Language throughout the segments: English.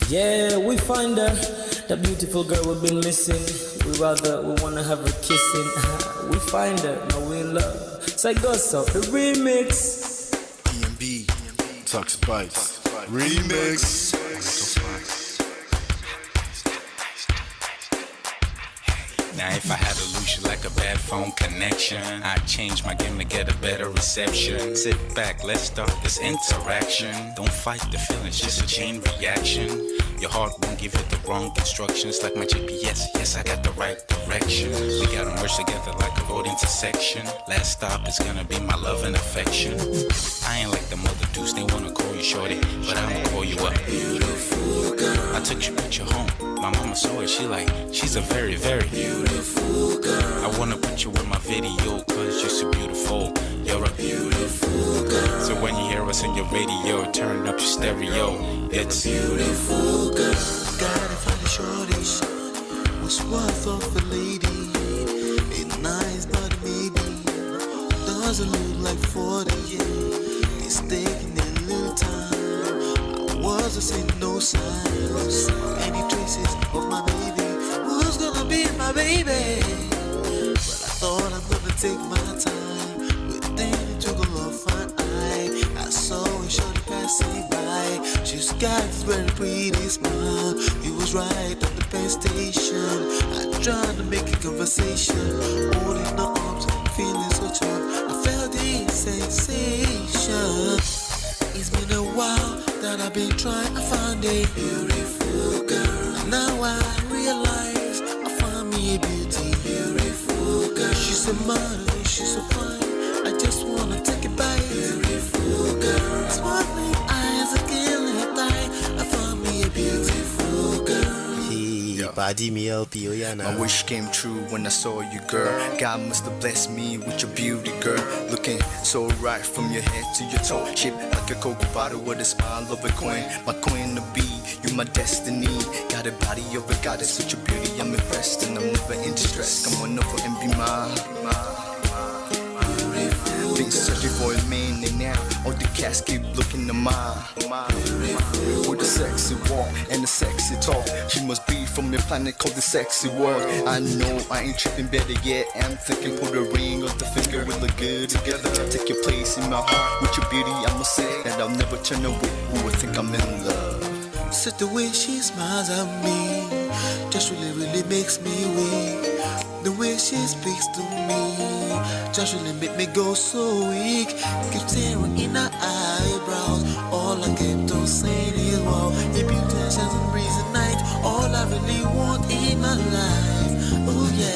Yeah, we find her, the beautiful girl we've been missing. We wanna have her kissing. We find her, now we in love. So I go so the remix. DMB, Tux Bites, remix. Now if I had to lose you like a bad phone connection, I'd change my game to get a better reception. Sit back, let's start this interaction. Don't fight the feelings, just a chain reaction. Your heart won't give it the wrong instructions. Like my GPS, yes I got the right direction. We gotta merge together like a road intersection. Last stop is gonna be my love and affection. I ain't like the mother dudes, they wanna call you shorty, but I'ma call you a beautiful girl. I took your picture home, my mama saw it, she's a very, very beautiful girl. I wanna put you in my video, cause you're so beautiful. You're a beautiful girl. So when you hear us on your radio, turn up your stereo. It's beautiful girl. Gotta find a shorty, what's worth of a lady. It's nice but maybe doesn't look like 40. It's taking a little time. I wasn't seeing no signs, any traces of my baby. Who's gonna be my baby? But I thought I'm gonna take my time. Within it took a long fine eye. I saw a shorty passing by. She's got this very pretty smile. He was right at the bus station. I tried to make a conversation, holding her arms, feeling so tough. I felt this sensation. It's been a while that I've been trying to find a beautiful girl. Now I realize I found me a beautiful girl. She's a model, she's so fine. I just wanna take it by. Beautiful girl, sparkling eyes, a killing thigh. I found me a beautiful girl. My wish came true when I saw you, girl. God must have blessed me with your beauty, girl. Looking so right from your head to your toe. Shaped like a Coke bottle with a smile of a queen. My queen to be, you my destiny. Got a body of a goddess with your beauty, I'm impressed. And I'm never in distress. Come on over and be mine. Been searching for a man and now all the cats keep looking to mine. With a sexy walk and a sexy talk, she must be from a planet called the sexy world. I know I ain't tripping, better yet I'm thinking put a ring on the finger, we look good together. Take your place in my heart with your beauty, I'ma say that I'll never turn away. Who would think I'm in love? Such the way she smiles at me just really makes me weak. The way she speaks to me just really make me go so weak. Keep staring in her eyebrows. All I kept on saying is wow. If you touch as a breeze at night, all I really want in my life. Oh yeah,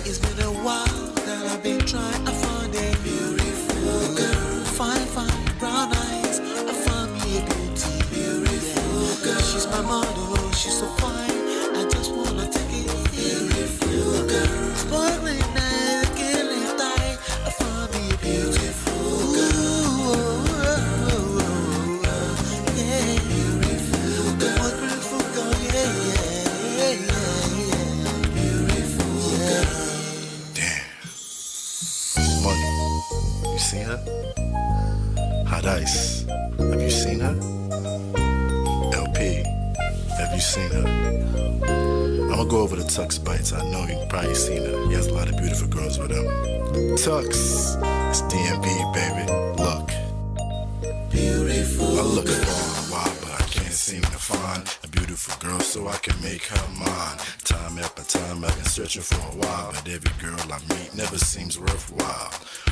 it's been a while that I've been trying to find a beautiful girl. Fine brown eyes, I found me a beautiful girl. She's my model, she's so fine. I just wanna take it. Beautiful girl, sparkling eyes, killing thigh. I found me a beautiful girl. Yeah, beautiful girl, one beautiful girl. Yeah. Beautiful girl. Damn. Money. You seen her? Hot Ice. Have you seen her? LP. Have you seen her? I'ma go over to Tux Bites. I know you've probably seen her. He has a lot of beautiful girls with him. Tux, it's DMB, baby. Look. Beautiful. I look for a while, but I can't seem to find a beautiful girl so I can make her mine. Time after time I've been searching for a while, but every girl I meet never seems worthwhile.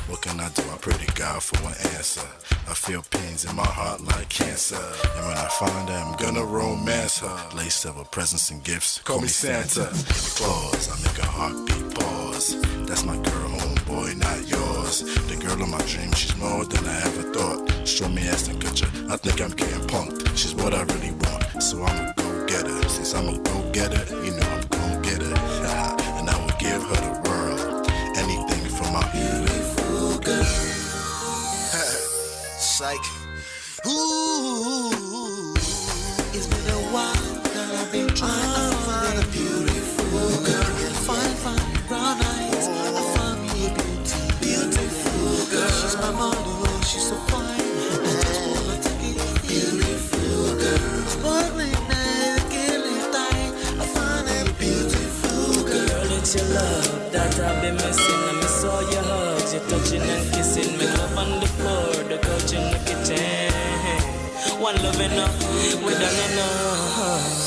What can I do? I pray to God for an answer. I feel pains in my heart like cancer, and when I find her, I'm gonna romance her. Lace of her presents and gifts, call me Santa. Claus, I make a heartbeat pause. That's my girl, homeboy, not yours. The girl of my dreams, she's more than I ever thought. Show me as the picture. I think I'm getting punked. She's what I really want, so I'm a go-getter. Since I'm a go-getter, you know I'm gon' get her. And I will give her the world, anything for my beautiful girl. Psych. Ooh, it's been a while that I've been trying to find a beautiful girl. Fine, brown eyes. I found me a beautiful girl. She's my model, she's so fine. I just wanna take it. Beautiful girl. Sparkling night, killing time. I found a beautiful girl. Girl, it's your love that I've been missing. I miss all your hugs, your touching and kissing. Make love on the floor, the couch in the kitchen. One love enough, we done enough.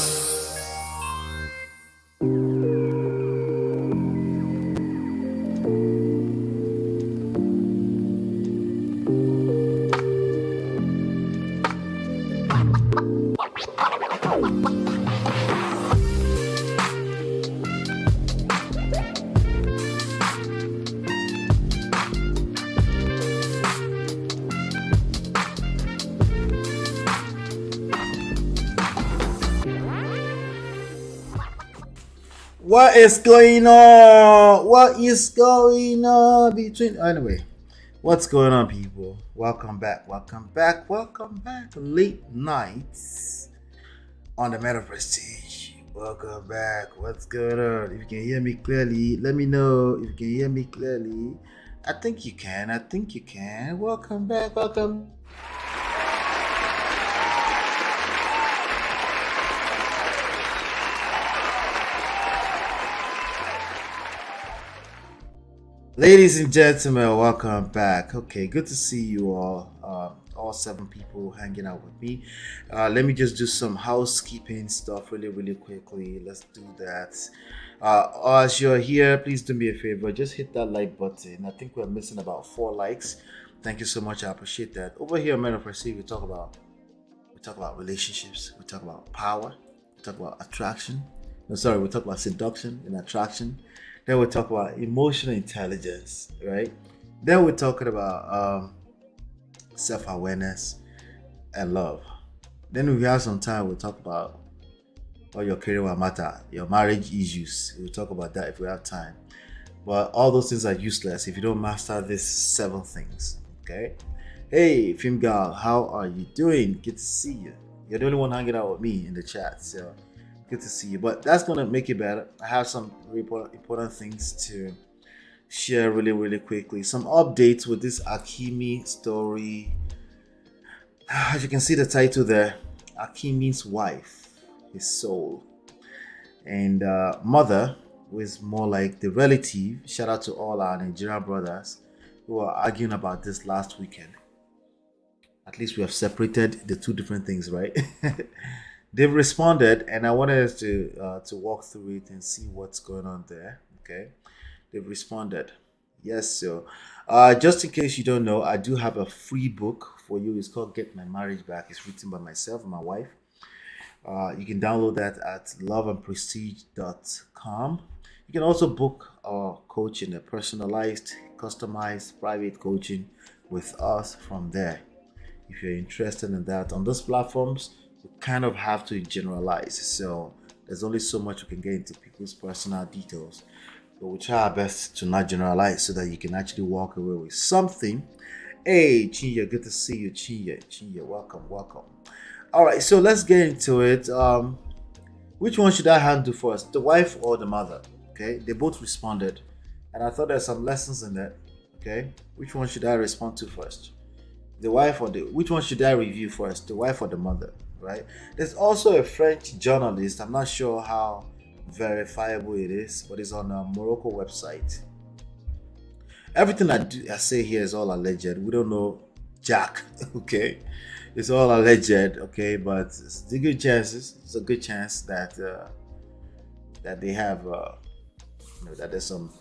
What is going on? What is going on between? Anyway, what's going on, people? Welcome back. Late nights on the Meta Prestige. Welcome back. What's going on? If you can hear me clearly, let me know. If you can hear me clearly, I think you can. Welcome back. Ladies and gentlemen, welcome back. Okay, good to see you all 7 people hanging out with me. Let me just do some housekeeping stuff really quickly. Let's do that. As you're here, please do me a favor, just hit that like button. I think we're missing about 4 likes. Thank you so much. I appreciate that. Over here on Men of Perceive, we talk about relationships, we talk about power, we talk about attraction. We talk about seduction and attraction. Then we'll talk about emotional intelligence, right? Then we're talking about self-awareness and love. Then if we have some time, we'll talk about all your career will matter, your marriage issues. We'll talk about that if we have time. But all those things are useless if you don't master these 7 things, okay? Hey, Film Girl, how are you doing? Good to see you. You're the only one hanging out with me in the chat, so good to see you. But that's gonna make it better. I have some important things to share really quickly. Some updates with this Hakimi story. As you can see the title there, Hakimi's wife, his soul, and mother, who is more like the relative. Shout out to all our Nigerian brothers who are arguing about this last weekend. At least we have separated the 2 different things, right? They've responded, and I wanted us to walk through it and see what's going on there. Okay, they've responded. Yes, so just in case you don't know, I do have a free book for you. It's called "Get My Marriage Back." It's written by myself and my wife. You can download that at loveandprestige.com. You can also book our coaching, a personalized, customized, private coaching with us from there. If you're interested in that, on those platforms, we kind of have to generalize, so there's only so much we can get into people's personal details, but we try our best to not generalize so that you can actually walk away with something. Hey Chinya, good to see you. Chinya, welcome. All right, so let's get into it. Which one should I handle first, the wife or the mother? Okay, they both responded, and I thought there's some lessons in that. Okay, which one should I respond to first, the wife or which one should I review first, the wife or the mother? Right. There's also a French journalist. I'm not sure how verifiable it is, but it's on a Morocco website. Everything I say here is all alleged. We don't know jack. Okay, it's all alleged. Okay, but it's a good chance that that they have that there's some,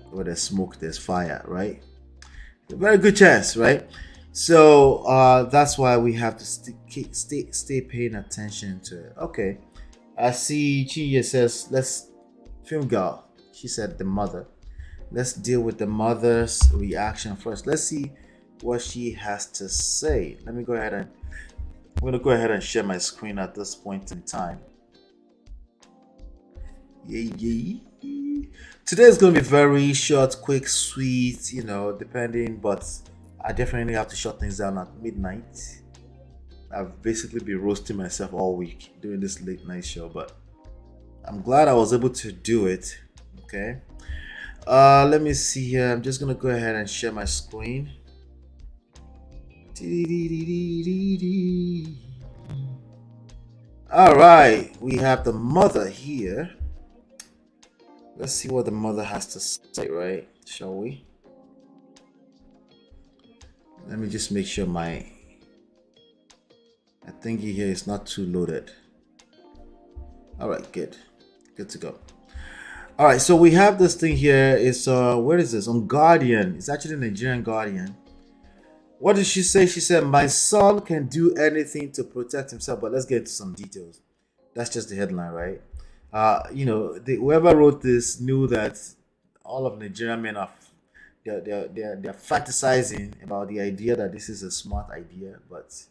where there's smoke, there's fire. Right. A very good chance, right? So that's why we have to stay paying attention to it. Okay, I see Chiye says, let's Film Girl. She said the mother. Let's deal with the mother's reaction first. Let's see what she has to say. Let me go ahead and I'm gonna go ahead and share my screen at this point in time. Yeah. Today is gonna be very short, quick, sweet, depending, but I definitely have to shut things down at midnight. I've basically been roasting myself all week doing this late night show, but I'm glad I was able to do it. Okay. Let me see here. I'm just gonna go ahead and share my screen. All right, we have the mother here. Let's see what the mother has to say, right? Shall we? Let me just make sure my thingy here is not too loaded. All right, good to go. All right, so we have this thing here. It's where is this? On Guardian. It's actually Nigerian Guardian. What did she say? She said, "My son can do anything to protect himself." But let's get into some details. That's just the headline, right? Whoever wrote this knew that all of Nigerian men are they're fantasizing about the idea that this is a smart idea. But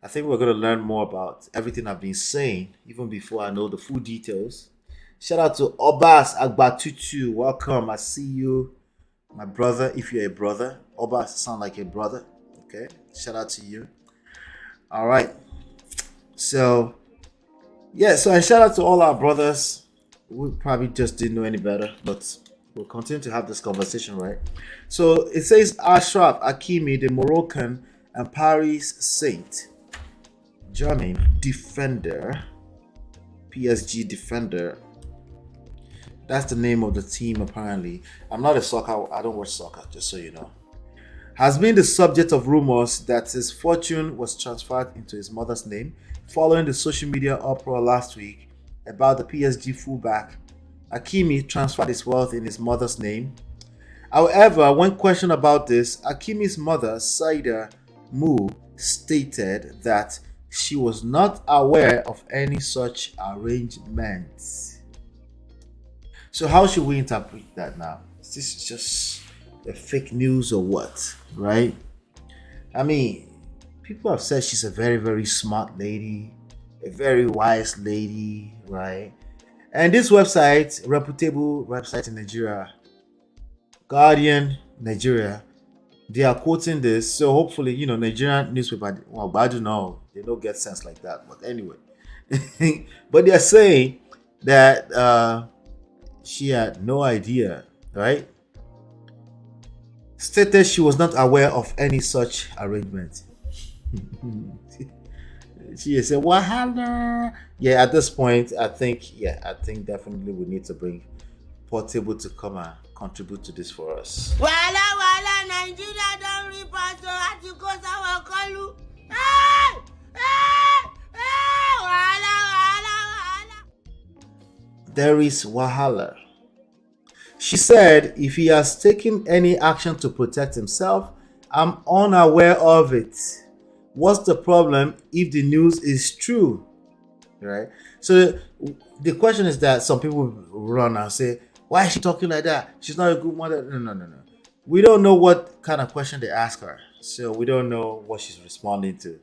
I think we're going to learn more about everything I've been saying even before I know the full details. Shout out to Obas Agbatutu. Welcome. I see you, my brother. If you're a brother, Obas sound like a brother. Okay. Shout out to you. All right. So, yeah. So, and shout out to all our brothers. We probably just didn't know any better, but we'll continue to have this conversation, right? So, it says Ashraf Hakimi, the Moroccan and Paris Saint Germain defender, PSG defender. That's the name of the team, apparently. I'm not a soccer, I don't watch soccer, just so you know. Has been the subject of rumors that his fortune was transferred into his mother's name following the social media uproar last week about the PSG fullback. Hakimi transferred his wealth in his mother's name. However, when questioned about this, Hakimi's mother, Saida Mu, stated that she was not aware of any such arrangements. So how should we interpret that now? Is this just a fake news or what, right? I mean, people have said she's a very, very smart lady, a very wise lady, right? And this website, reputable website in Nigeria, Guardian Nigeria, they are quoting this. So hopefully, Nigerian newspaper, well, but I don't know, they don't get sense like that. But anyway, but they're saying that she had no idea, right? Stated she was not aware of any such arrangement. She said, "Wahala." Yeah, at this point, I think definitely we need to bring Portable to come and contribute to this for us. Wahala, Nigeria don't report to Atikos our call. Wahala. There is wahala. She said, if he has taken any action to protect himself, I'm unaware of it. What's the problem if the news is true? Right? So the question is that some people run and say, why is she talking like that? She's not a good mother. No. We don't know what kind of question they ask her. So we don't know what she's responding to.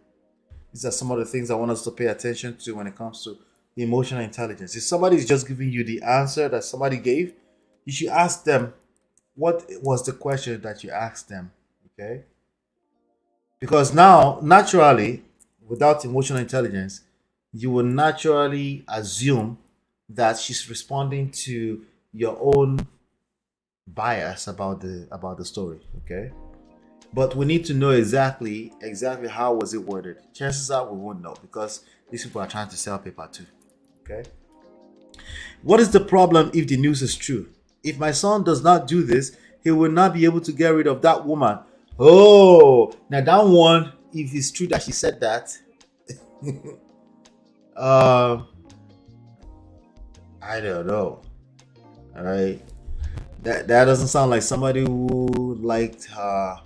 These are some of the things I want us to pay attention to when it comes to emotional intelligence. If somebody is just giving you the answer that somebody gave, you should ask them, what was the question that you asked them? Okay? Because now, naturally, without emotional intelligence, you will naturally assume that she's responding to your own bias about the story. Okay? But we need to know exactly how was it worded. Chances are we won't know because these people are trying to sell paper too. Okay. What is the problem if the news is true? If my son does not do this, he will not be able to get rid of that woman. Oh, now that one, if it's true that she said that, I don't know. All right. That doesn't sound like somebody who liked her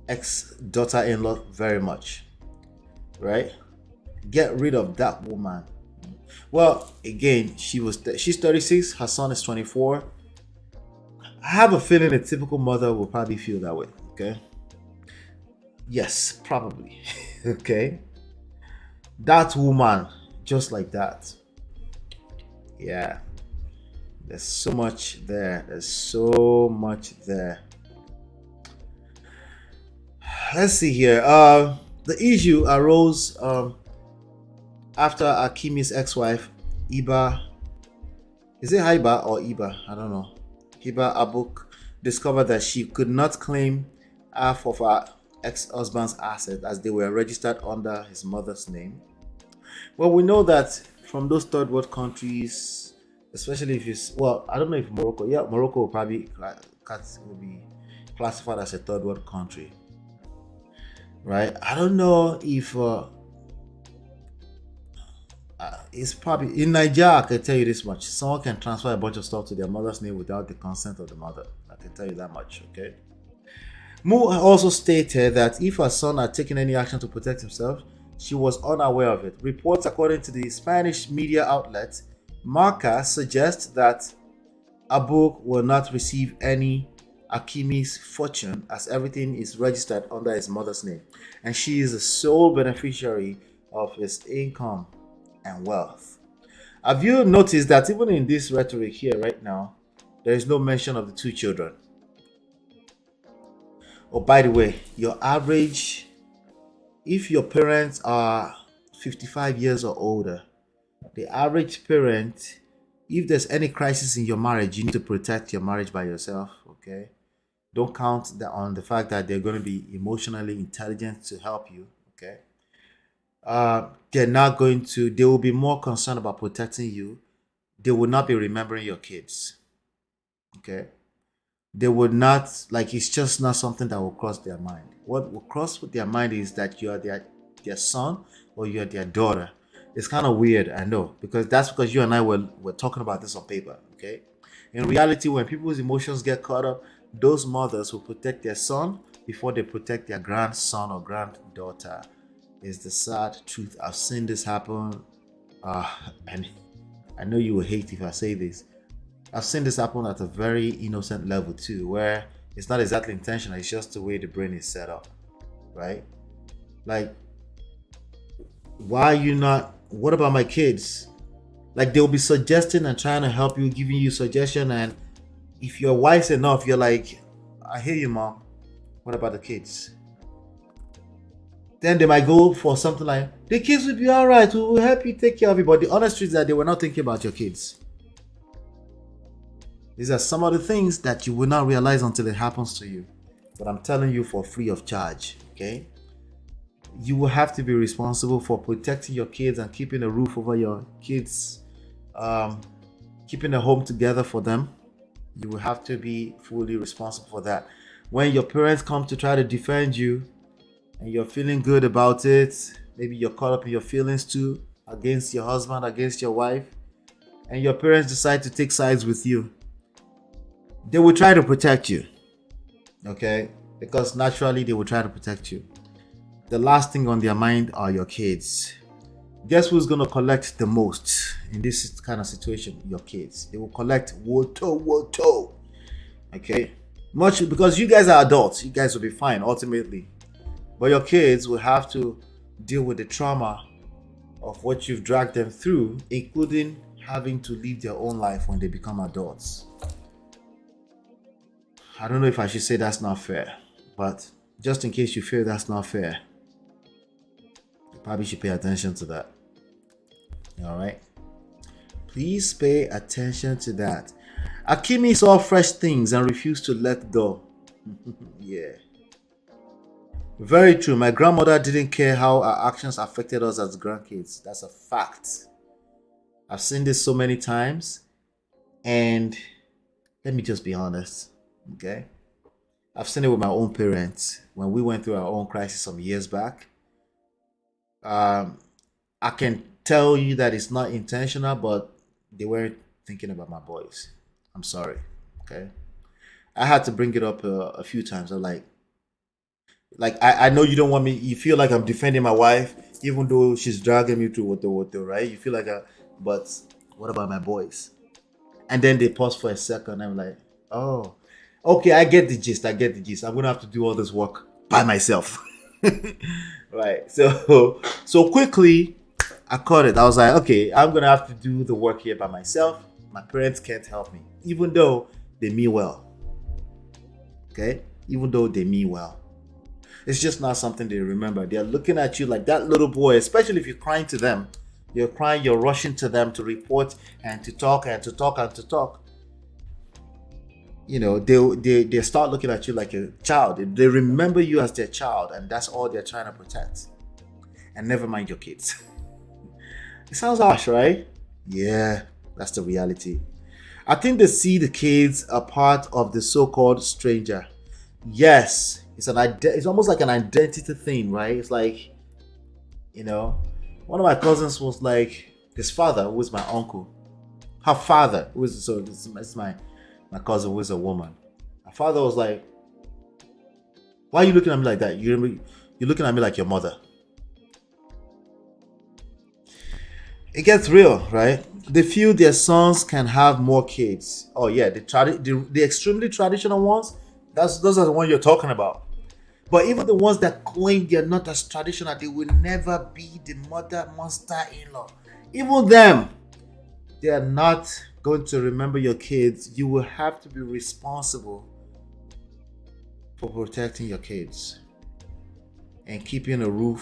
ex-daughter-in-law very much, right? Get rid of that woman. Well, again, she's 36, her son is 24. have a feeling a typical mother will probably feel that way. Okay. Yes, probably. Okay. That woman, just like that. Yeah. There's so much there. There's so much there. Let's see here. The issue arose after Hakimi's ex-wife, Iba. Is it Haiba or Iba? I don't know. Hiba Abuk discovered that she could not claim half of her ex-husband's assets as they were registered under his mother's name. Well, we know that from those third world countries, especially if it's, well, I don't know if Morocco, yeah, Morocco will probably will be classified as a third world country, right? I don't know if it's probably in Nigeria. I can tell you this much: someone can transfer a bunch of stuff to their mother's name without the consent of the mother. I can tell you that much. Okay. Mu also stated that if her son had taken any action to protect himself, she was unaware of it. Reports, according to the Spanish media outlet Marca, suggest that Abu will not receive any Hakimi's fortune as everything is registered under his mother's name, and she is the sole beneficiary of his income and wealth. Have you noticed that even in this rhetoric here right now, there is no mention of the two children? Oh, by the way, your average, if your parents are 55 years or older, the average parent, if there's any crisis in your marriage, you need to protect your marriage by yourself, okay? Don't count on the fact that they're going to be emotionally intelligent to help you, okay? They're not going to, they will be more concerned about protecting you. They will not be remembering your kids, okay? They would not, like, it's just not something that will cross their mind. What will cross with their mind is that you are their son or you are their daughter. It's kind of weird, I know, because that's because you and I were talking about this on paper, okay? In reality, when people's emotions get caught up, those mothers will protect their son before they protect their grandson or granddaughter. Is the sad truth. I've seen this happen, and I know you will hate if I say this. I've seen this happen at a very innocent level too, where it's not exactly intentional, it's just the way the brain is set up, right? Like, why are you not, what about my kids? Like, they'll be suggesting and trying to help you, giving you suggestion, and if you're wise enough, you're like, I hear you, mom. What about the kids? Then they might go for something like, the kids will be all right, we will help you take care of it. But the honest truth is that they were not thinking about your kids. These are some of the things that you will not realize until it happens to you. But I'm telling you for free of charge, okay? You will have to be responsible for protecting your kids and keeping a roof over your kids, keeping a home together for them. You will have to be fully responsible for that. When your parents come to try to defend you and you're feeling good about it, maybe you're caught up in your feelings too, against your husband, against your wife, and your parents decide to take sides with you, they will try to protect you, okay? Because naturally they will try to protect you. The last thing on their mind are your kids. Guess who's going to collect the most in this kind of situation? Your kids. They will collect woto, okay? Much because you guys are adults. You guys will be fine ultimately. But your kids will have to deal with the trauma of what you've dragged them through, including having to live their own life when they become adults. I don't know if I should say that's not fair, but just in case you feel that's not fair, you probably should pay attention to that. All right? Please pay attention to that. Hakimi saw fresh things and refused to let go. Yeah. Very true. My grandmother didn't care how our actions affected us as grandkids. That's a fact. I've seen this so many times. And let me just be honest. Okay? I've seen it with my own parents when we went through our own crisis some years back. I can tell you that it's not intentional, but they weren't thinking about my boys. I'm sorry. Okay? I had to bring it up a few times. I'm like I know you don't want me. You feel like I'm defending my wife, even though she's dragging me through what, right? You feel like, but what about my boys? And then they pause for a second. I'm like, oh, Okay, I get the gist. I get the gist. I'm gonna have to do all this work by myself. Right. So quickly, I caught it. I was like, okay, I'm gonna have to do the work here by myself. My parents can't help me, even though they mean well. Okay, even though they mean well, it's just not something they remember. They're looking at you like that little boy, especially if you're crying to them. You're crying. You're rushing to them to report and to talk and to talk and to talk. You know, they start looking at you like a child. They remember you as their child, and that's all they're trying to protect. And never mind your kids. It sounds harsh, right? Yeah, that's the reality. I think they see the kids a part of the so-called stranger. Yes, it's almost like an identity thing, right? It's like, you know, one of my cousins was like, his father, who was my uncle, her father, who was so it's my cousin, who is a woman. Her father was like, "Why are you looking at me like that? You're looking at me like your mother." It gets real, right? They feel their sons can have more kids. Oh yeah, the extremely traditional ones. Those are the ones you're talking about. But even the ones that claim they're not as traditional, they will never be the mother monster-in-law. Even them, they are not going to remember your kids. You will have to be responsible for protecting your kids and keeping a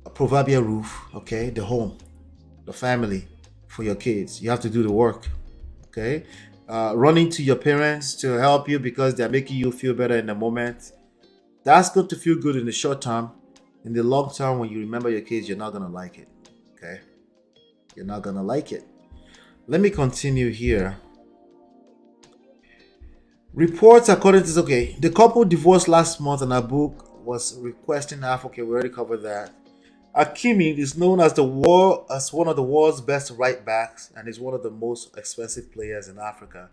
proverbial roof, okay, the home, the family for your kids. You have to do the work, okay? Running to your parents to help you because they're making you feel better in the moment. That's going to feel good in the short term. In the long term, when you remember your kids, you're not going to like it, okay? You're not going to like it. Let me continue here. Reports according to the couple divorced last month, and her book was requesting half. Okay, we already covered that. Hakimi is known as one of the world's best right backs and is one of the most expensive players in Africa.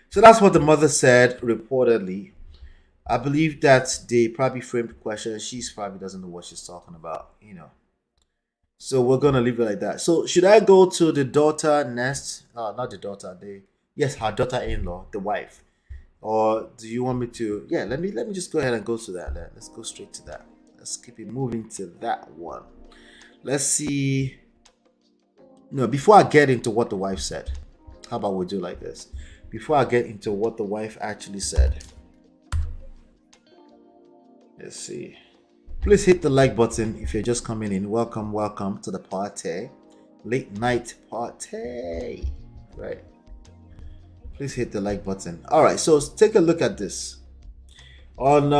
So that's what the mother said reportedly. I believe that they probably framed the question. She probably doesn't know what she's talking about, you know. So we're gonna leave it like that. So should I go to the daughter next? Not the daughter. Her daughter-in-law, the wife. Or do you want me to? Yeah, let me just go ahead and go to that. Let's go straight to that. Let's keep it moving to that one. Let's see. No, before I get into what the wife said, how about we do like this? Before I get into what the wife actually said, let's see. Please hit the like button if you're just coming in. Welcome to the party. Late night party. Right. Please hit the like button. All right, so let's take a look at this. On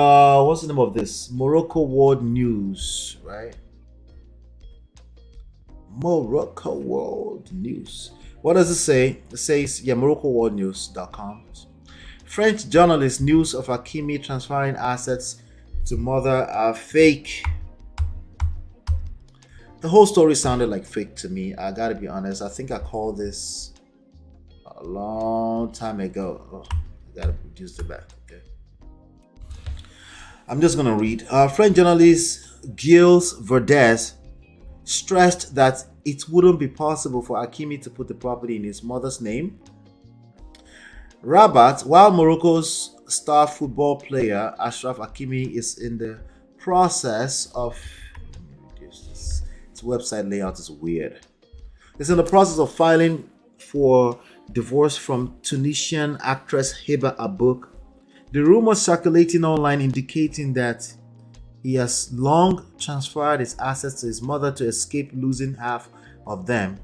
what's the name of this? Morocco World News, right? Morocco World News. What does it say? It says, MoroccoWorldNews.com. French journalist news of Hakimi transferring assets to mother are fake. The whole story sounded like fake to me. I gotta be honest. I think I called this a long time ago. Oh, I gotta reduce the back. Okay. I'm just gonna read. French journalist Gilles Verdes stressed that it wouldn't be possible for Hakimi to put the property in his mother's name. Rabat, while Morocco's star football player Achraf Hakimi is in the process of its website layout is weird. It's in the process of filing for divorce from Tunisian actress Hiba Abouk. The rumors circulating online indicating that he has long transferred his assets to his mother to escape losing half of them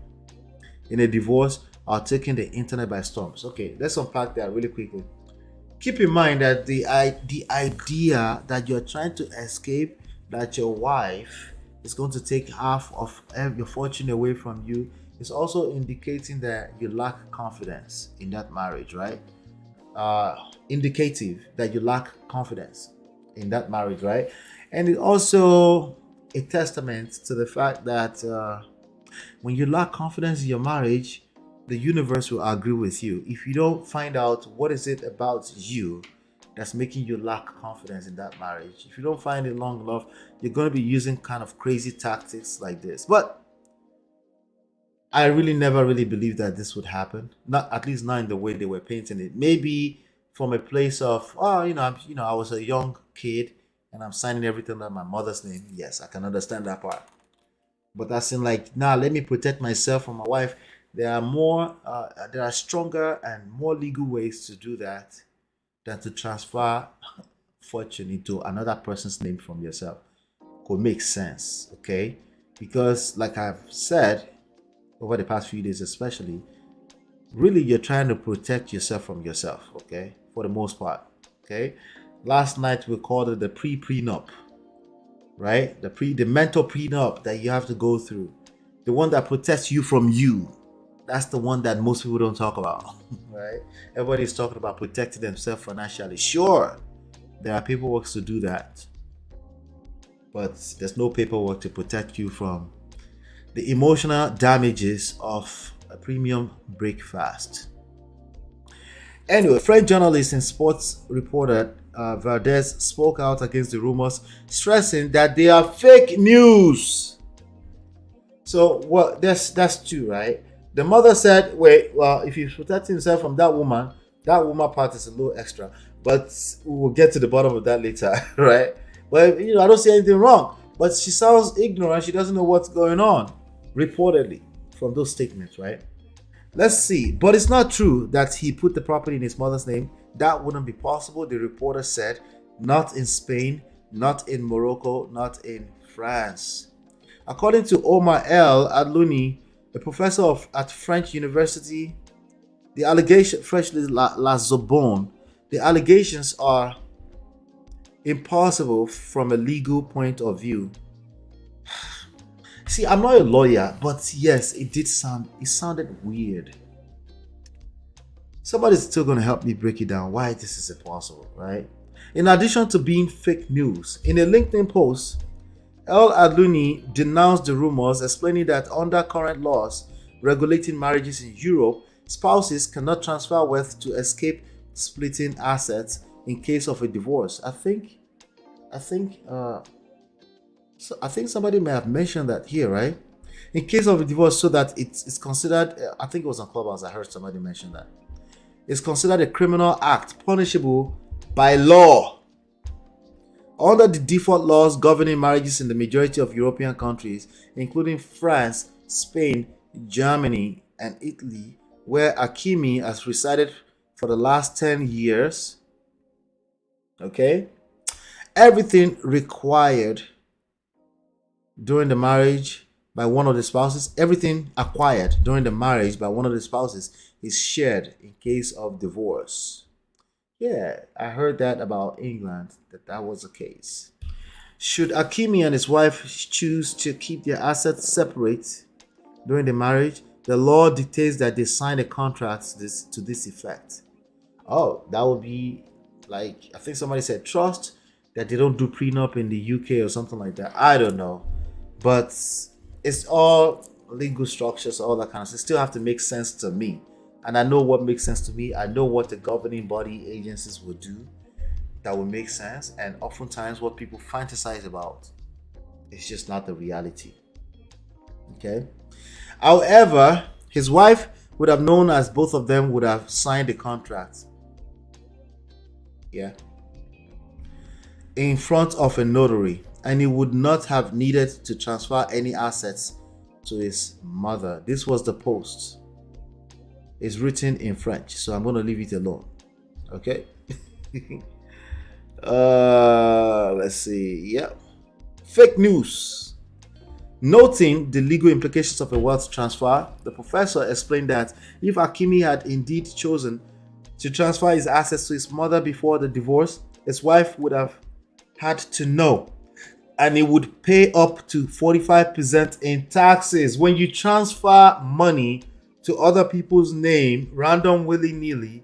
in a divorce are taking the internet by storms. Okay, let's unpack that really quickly. Keep in mind that the idea that you're trying to escape, that your wife is going to take half of your fortune away from you, is also indicating that you lack confidence in that marriage, right? Indicative that you lack confidence in that marriage, right? And it's also a testament to the fact that when you lack confidence in your marriage, the universe will agree with you. If you don't find out what is it about you that's making you lack confidence in that marriage, if you don't find it long enough, you're going to be using kind of crazy tactics like this. But I really never really believed that this would happen. Not at least not in the way they were painting it. Maybe from a place of, oh, I was a young kid and I'm signing everything under my mother's name. Yes, I can understand that part. But that's in like, nah, let me protect myself from my wife. There are stronger and more legal ways to do that than to transfer fortune into another person's name from yourself. Could make sense, okay? Because like I've said over the past few days, especially, really you're trying to protect yourself from yourself, okay? For the most part, okay? Last night we called it the prenup, right? The mental prenup that you have to go through, the one that protects you from you. That's the one that most people don't talk about, right? Everybody's talking about protecting themselves financially. Sure, there are paperwork to do that, but there's no paperwork to protect you from the emotional damages of a premium breakfast. Anyway, French journalist and sports reporter Verdes spoke out against the rumors, stressing that they are fake news. So what? That's true, right? The mother said, "Wait, well, if he's protecting himself from that woman part is a little extra, but we'll get to the bottom of that later, right?" But I don't see anything wrong. But she sounds ignorant. She doesn't know what's going on, reportedly, from those statements, right? Let's see. But it's not true that he put the property in his mother's name. That wouldn't be possible, the reporter said. Not in Spain, not in Morocco, not in France. According to Omar El Adlouni, a professor at French University, the allegation, freshly La Sorbonne, the allegations are impossible from a legal point of view. See, I'm not a lawyer, but yes, it sounded weird. Somebody's still going to help me break it down why this is impossible, right? In addition to being fake news, in a LinkedIn post, El Adlouni denounced the rumors, explaining that under current laws regulating marriages in Europe, spouses cannot transfer wealth to escape splitting assets in case of a divorce. I think somebody may have mentioned that here, right? In case of a divorce, so that it's considered, I think it was on Clubhouse, I heard somebody mention that. It's considered a criminal act, punishable by law. Under the default laws governing marriages in the majority of European countries, including France, Spain, Germany, and Italy, where Hakimi has resided for the last 10 years, okay, everything required during the marriage by one of the spouses, everything acquired during the marriage by one of the spouses is shared in case of divorce. Yeah, I heard that about England, that was the case. Should Hakimi and his wife choose to keep their assets separate during the marriage, the law dictates that they sign a contract to this effect. Oh, that would be like, I think somebody said trust, that they don't do prenup in the UK or something like that. I don't know. But it's all legal structures, all that kind of stuff. Still have to make sense to me. And I know what makes sense to me. I know what the governing body agencies will do that will make sense. And oftentimes what people fantasize about is just not the reality. Okay. However, his wife would have known, as both of them would have signed the contract. Yeah. In front of a notary. And he would not have needed to transfer any assets to his mother. This was the post. It's written in French, so I'm going to leave it alone. Okay? Let's see. Yeah. Fake news. Noting the legal implications of a wealth transfer, the professor explained that if Hakimi had indeed chosen to transfer his assets to his mother before the divorce, his wife would have had to know, and he would pay up to 45% in taxes. When you transfer money to other people's name, random, willy-nilly,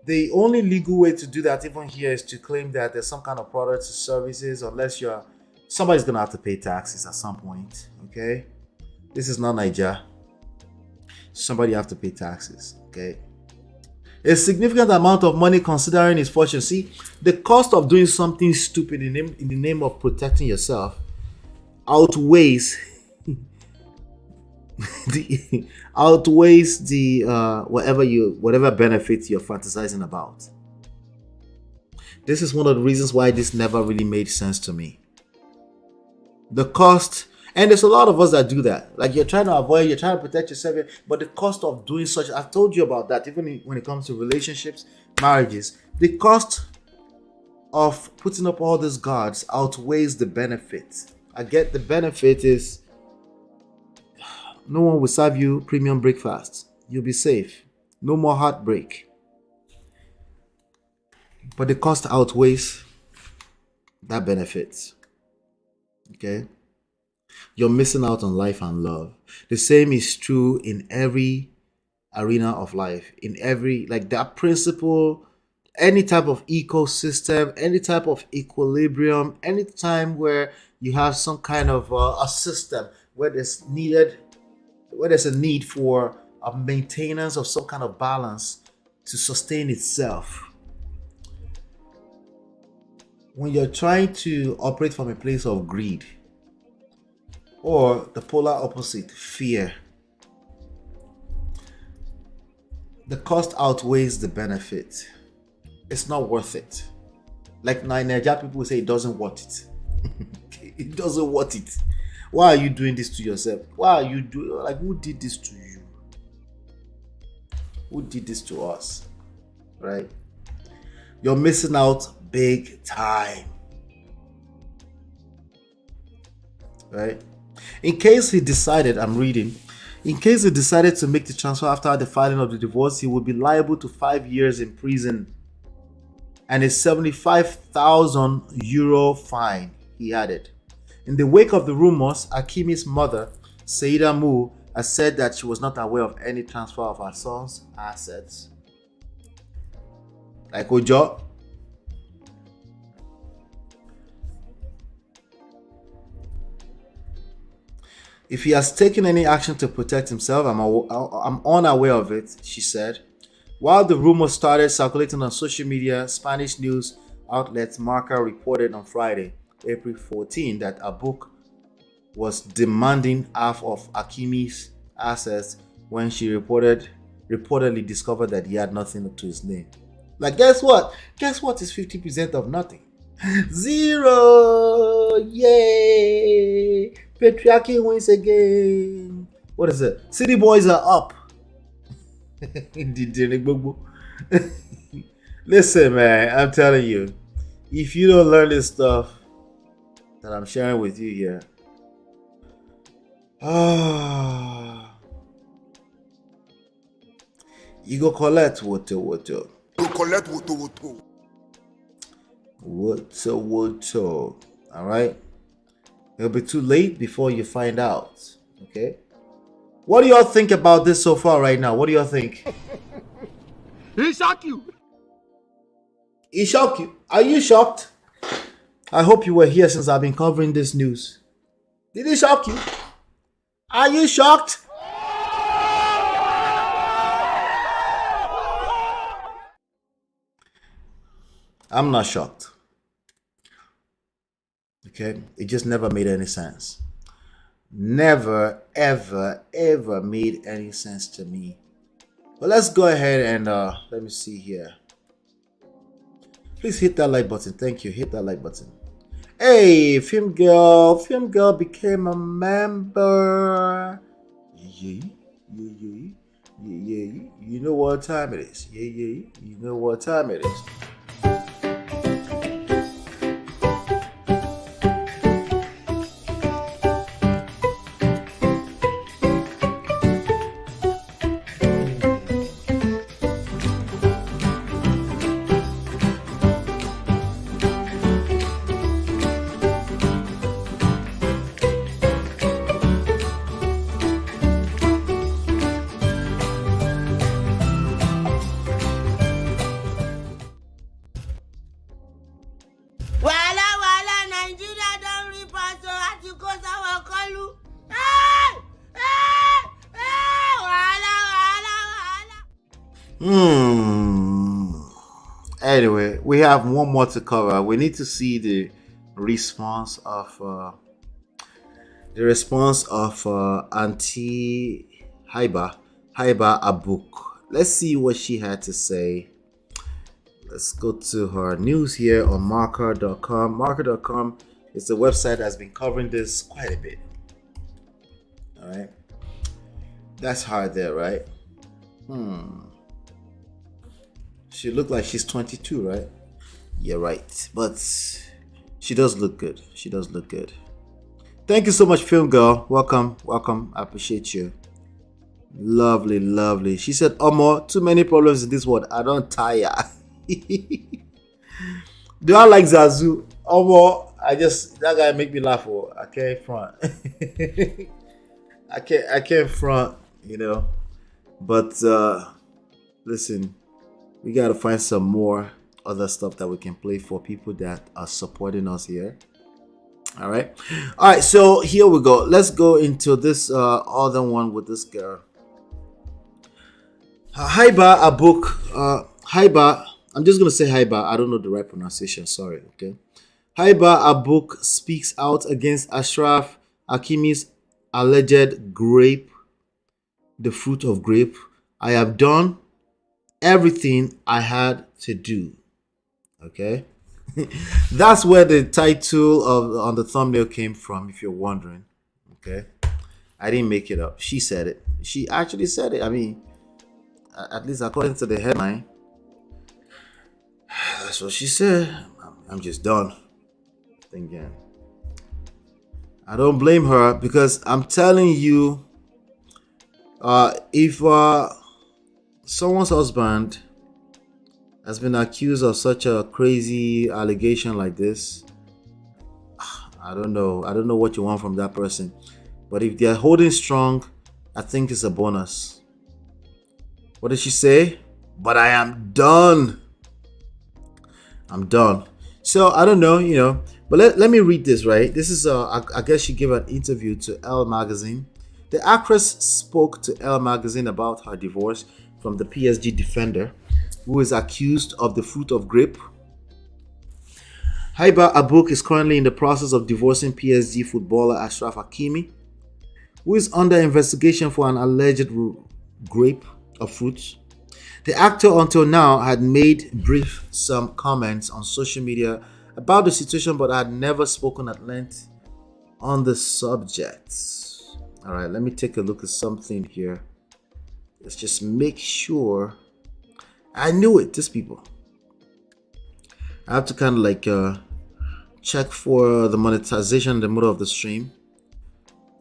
the only legal way to do that even here is to claim that there's some kind of products or services, unless somebody's gonna have to pay taxes at some point. Okay, this is not Nigeria. Somebody have to pay taxes. Okay, a significant amount of money considering his fortune. See, the cost of doing something stupid in the name of protecting yourself outweighs outweighs the whatever benefit you're fantasizing about. This is one of the reasons why this never really made sense to me. The cost, and there's a lot of us that do that. Like you're trying to protect yourself, but the cost of doing such, I've told you about that, even when it comes to relationships, marriages, the cost of putting up all these guards outweighs the benefit. I get the benefit is no one will serve you premium breakfast. You'll be safe. No more heartbreak. But the cost outweighs that benefit. Okay? You're missing out on life and love. The same is true in every arena of life. In every, like that principle, any type of ecosystem, any type of equilibrium, any time where you have some kind of a system where there's a need for a maintenance of some kind of balance to sustain itself. When you're trying to operate from a place of greed, or the polar opposite, fear, the cost outweighs the benefit. It's not worth it. Like Nigeria people say, it doesn't worth it. It doesn't worth it. Why are you doing this to yourself? Why are you doing, like, who did this to you? Who did this to us? Right? You're missing out big time. Right? In case he decided to make the transfer after the filing of the divorce, he would be liable to 5 years in prison and a 75,000 euro fine, he added. In the wake of the rumors, Hakimi's mother, Saida Mu, has said that she was not aware of any transfer of her son's assets. Like Ojo. If he has taken any action to protect himself, I'm unaware of it, she said. While the rumors started circulating on social media, Spanish news outlet Marca reported on Friday, April 14, that Abuk was demanding half of Hakimi's assets when she reportedly discovered that he had nothing to his name. Like, guess what? Guess what is 50% of nothing? Zero! Yay! Patriarchy wins again. What is it? City boys are up. Listen, man, I'm telling you, if you don't learn this stuff that I'm sharing with you here, you go collect water. You collect water. Water. All right? It'll be too late before you find out. Okay? What do y'all think about this so far right now? What do y'all think? He shock you. He shocked you. Are you shocked? I hope you were here since I've been covering this news. Did it shock you? Are you shocked? I'm not shocked. Okay? It just never made any sense. Never, ever, ever made any sense to me. But let's go ahead and let me see here. Please hit that like button. Thank you. Hit that like button. Hey, Film Girl became a member. Yeah. You know what time it is. Yeah. You know what time it is. Anyway, we have one more to cover. We need to see the response of the response of Auntie Haiba Abuk. Let's see what she had to say. Let's go to her news here on marker.com. Marker.com is a website that's been covering this quite a bit. All right. That's hard there, right? She looked like she's 22, right? Yeah, right. But she does look good. She does look good. Thank you so much, Film Girl. Welcome. I appreciate you. Lovely, lovely. She said, Omo, too many problems in this world. I don't tire. Do I like Zazu? Omo, that guy make me laugh. Oh, I can't front. I can't front, But listen, we gotta find some more other stuff that we can play for people that are supporting us here. All right. So here we go. Let's go into this other one with this girl. Haiba Abuk. Haiba. I'm just gonna say Haiba. I don't know the right pronunciation. Sorry. Okay. Haiba Abuk speaks out against Ashraf Hakimi's alleged grape, the fruit of grape. I have done everything I had to do. Okay. That's where the title on the thumbnail came from, if you're wondering. Okay. I didn't make it up. She said it. She actually said it. I mean, at least according to the headline, that's what she said. I'm just done thinking. I don't blame her, because I'm telling you, if someone's husband has been accused of such a crazy allegation like this, I don't know what you want from that person. But if they're holding strong, I think it's a bonus. What did she say? But I am done. I'm done. So I don't know, but let me read this, right? This is I guess she gave an interview to Elle magazine. The actress spoke to Elle magazine about her divorce from the PSG defender, who is accused of the fruit of grape. Haiba Abuk is currently in the process of divorcing PSG footballer Ashraf Hakimi, who is under investigation for an alleged grape of fruit. The actor until now had made some comments on social media about the situation, but had never spoken at length on the subject. All right, let me take a look at something here. Let's just make sure. I knew it, these people. I have to kind of like check for the monetization in the middle of the stream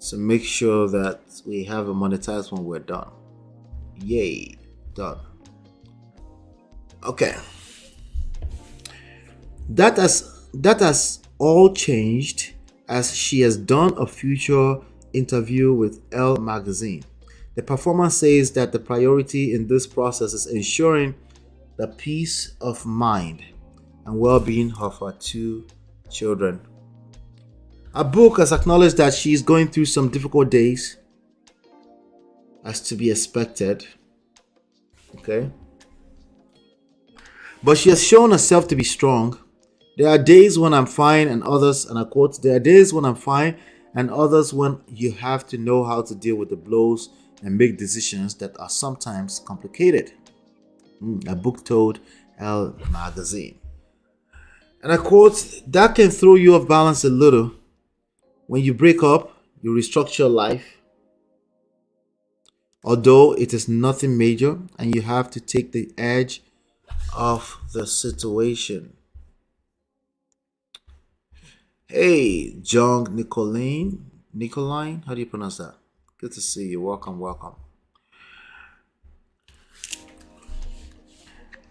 to make sure that we have it monetized when we're done. Yay, done. Okay. That has all changed as she has done a future interview with Elle magazine. The performer says that the priority in this process is ensuring the peace of mind and well-being of her 2 children. Abuk has acknowledged that she is going through some difficult days, as to be expected. Okay. But she has shown herself to be strong. There are days when I'm fine and others, and I quote, there are days when I'm fine and others when you have to know how to deal with the blows and make decisions that are sometimes complicated. Abuk told Elle magazine. And I quote, that can throw you off balance a little. When you break up, you restructure life. Although it is nothing major and you have to take the edge of the situation. Hey, John Nicoline, how do you pronounce that? Good to see you. Welcome.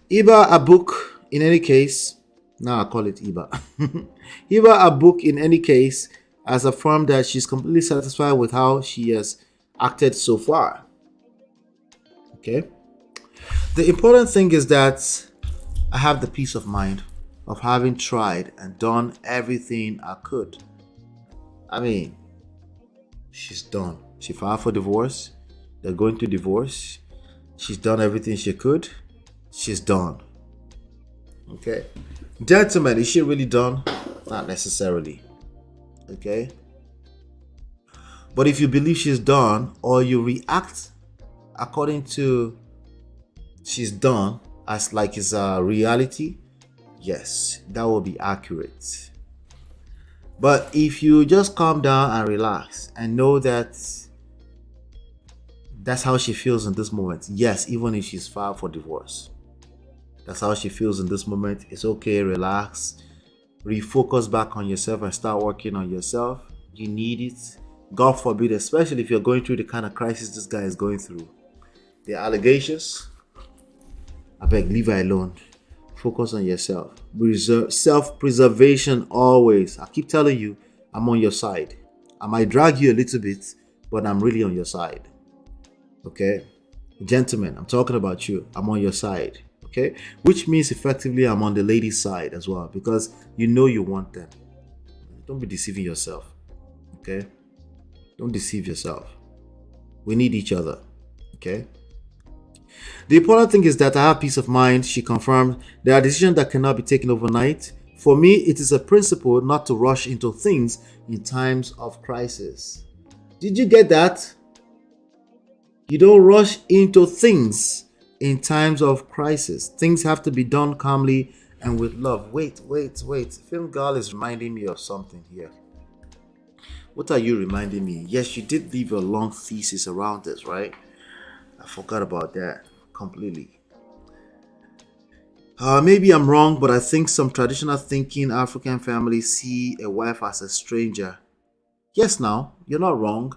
Iba Abuk, in any case, now I call it Iba. Iba Abuk, in any case, has affirmed that she's completely satisfied with how she has acted so far. Okay. The important thing is that I have the peace of mind of having tried and done everything I could. I mean, she's done. She filed for divorce. They're going to divorce. She's done everything she could. She's done. Okay. Gentlemen, is she really done? Not necessarily. Okay. But if you believe she's done, or you react according to she's done as like it's a reality, yes, that will be accurate. But if you just calm down and relax and know that that's how she feels in this moment, yes, even if she's filed for divorce, that's how she feels in this moment. It's okay, relax, refocus back on yourself and start working on yourself. You need it. God forbid, especially if you're going through the kind of crisis this guy is going through. The allegations, I beg, leave her alone. Focus on yourself. Self-preservation always. I keep telling you, I'm on your side. I might drag you a little bit, but I'm really on your side. Okay? Gentlemen, I'm talking about you. I'm on your side. Okay? Which means effectively I'm on the lady's side as well, because you know you want them. Don't be deceiving yourself. Okay? Don't deceive yourself. We need each other. Okay? The important thing is that I have peace of mind. She confirmed there are decisions that cannot be taken overnight. For me, it is a principle not to rush into things in times of crisis. Did you get that? You don't rush into things in times of crisis. Things have to be done calmly and with love. Wait. Film girl is reminding me of something here. What are you reminding me? Yes, you did leave a long thesis around this, right? I forgot about that completely. Maybe I'm wrong, but I think some traditional thinking African families see a wife as a stranger. Yes, now, you're not wrong.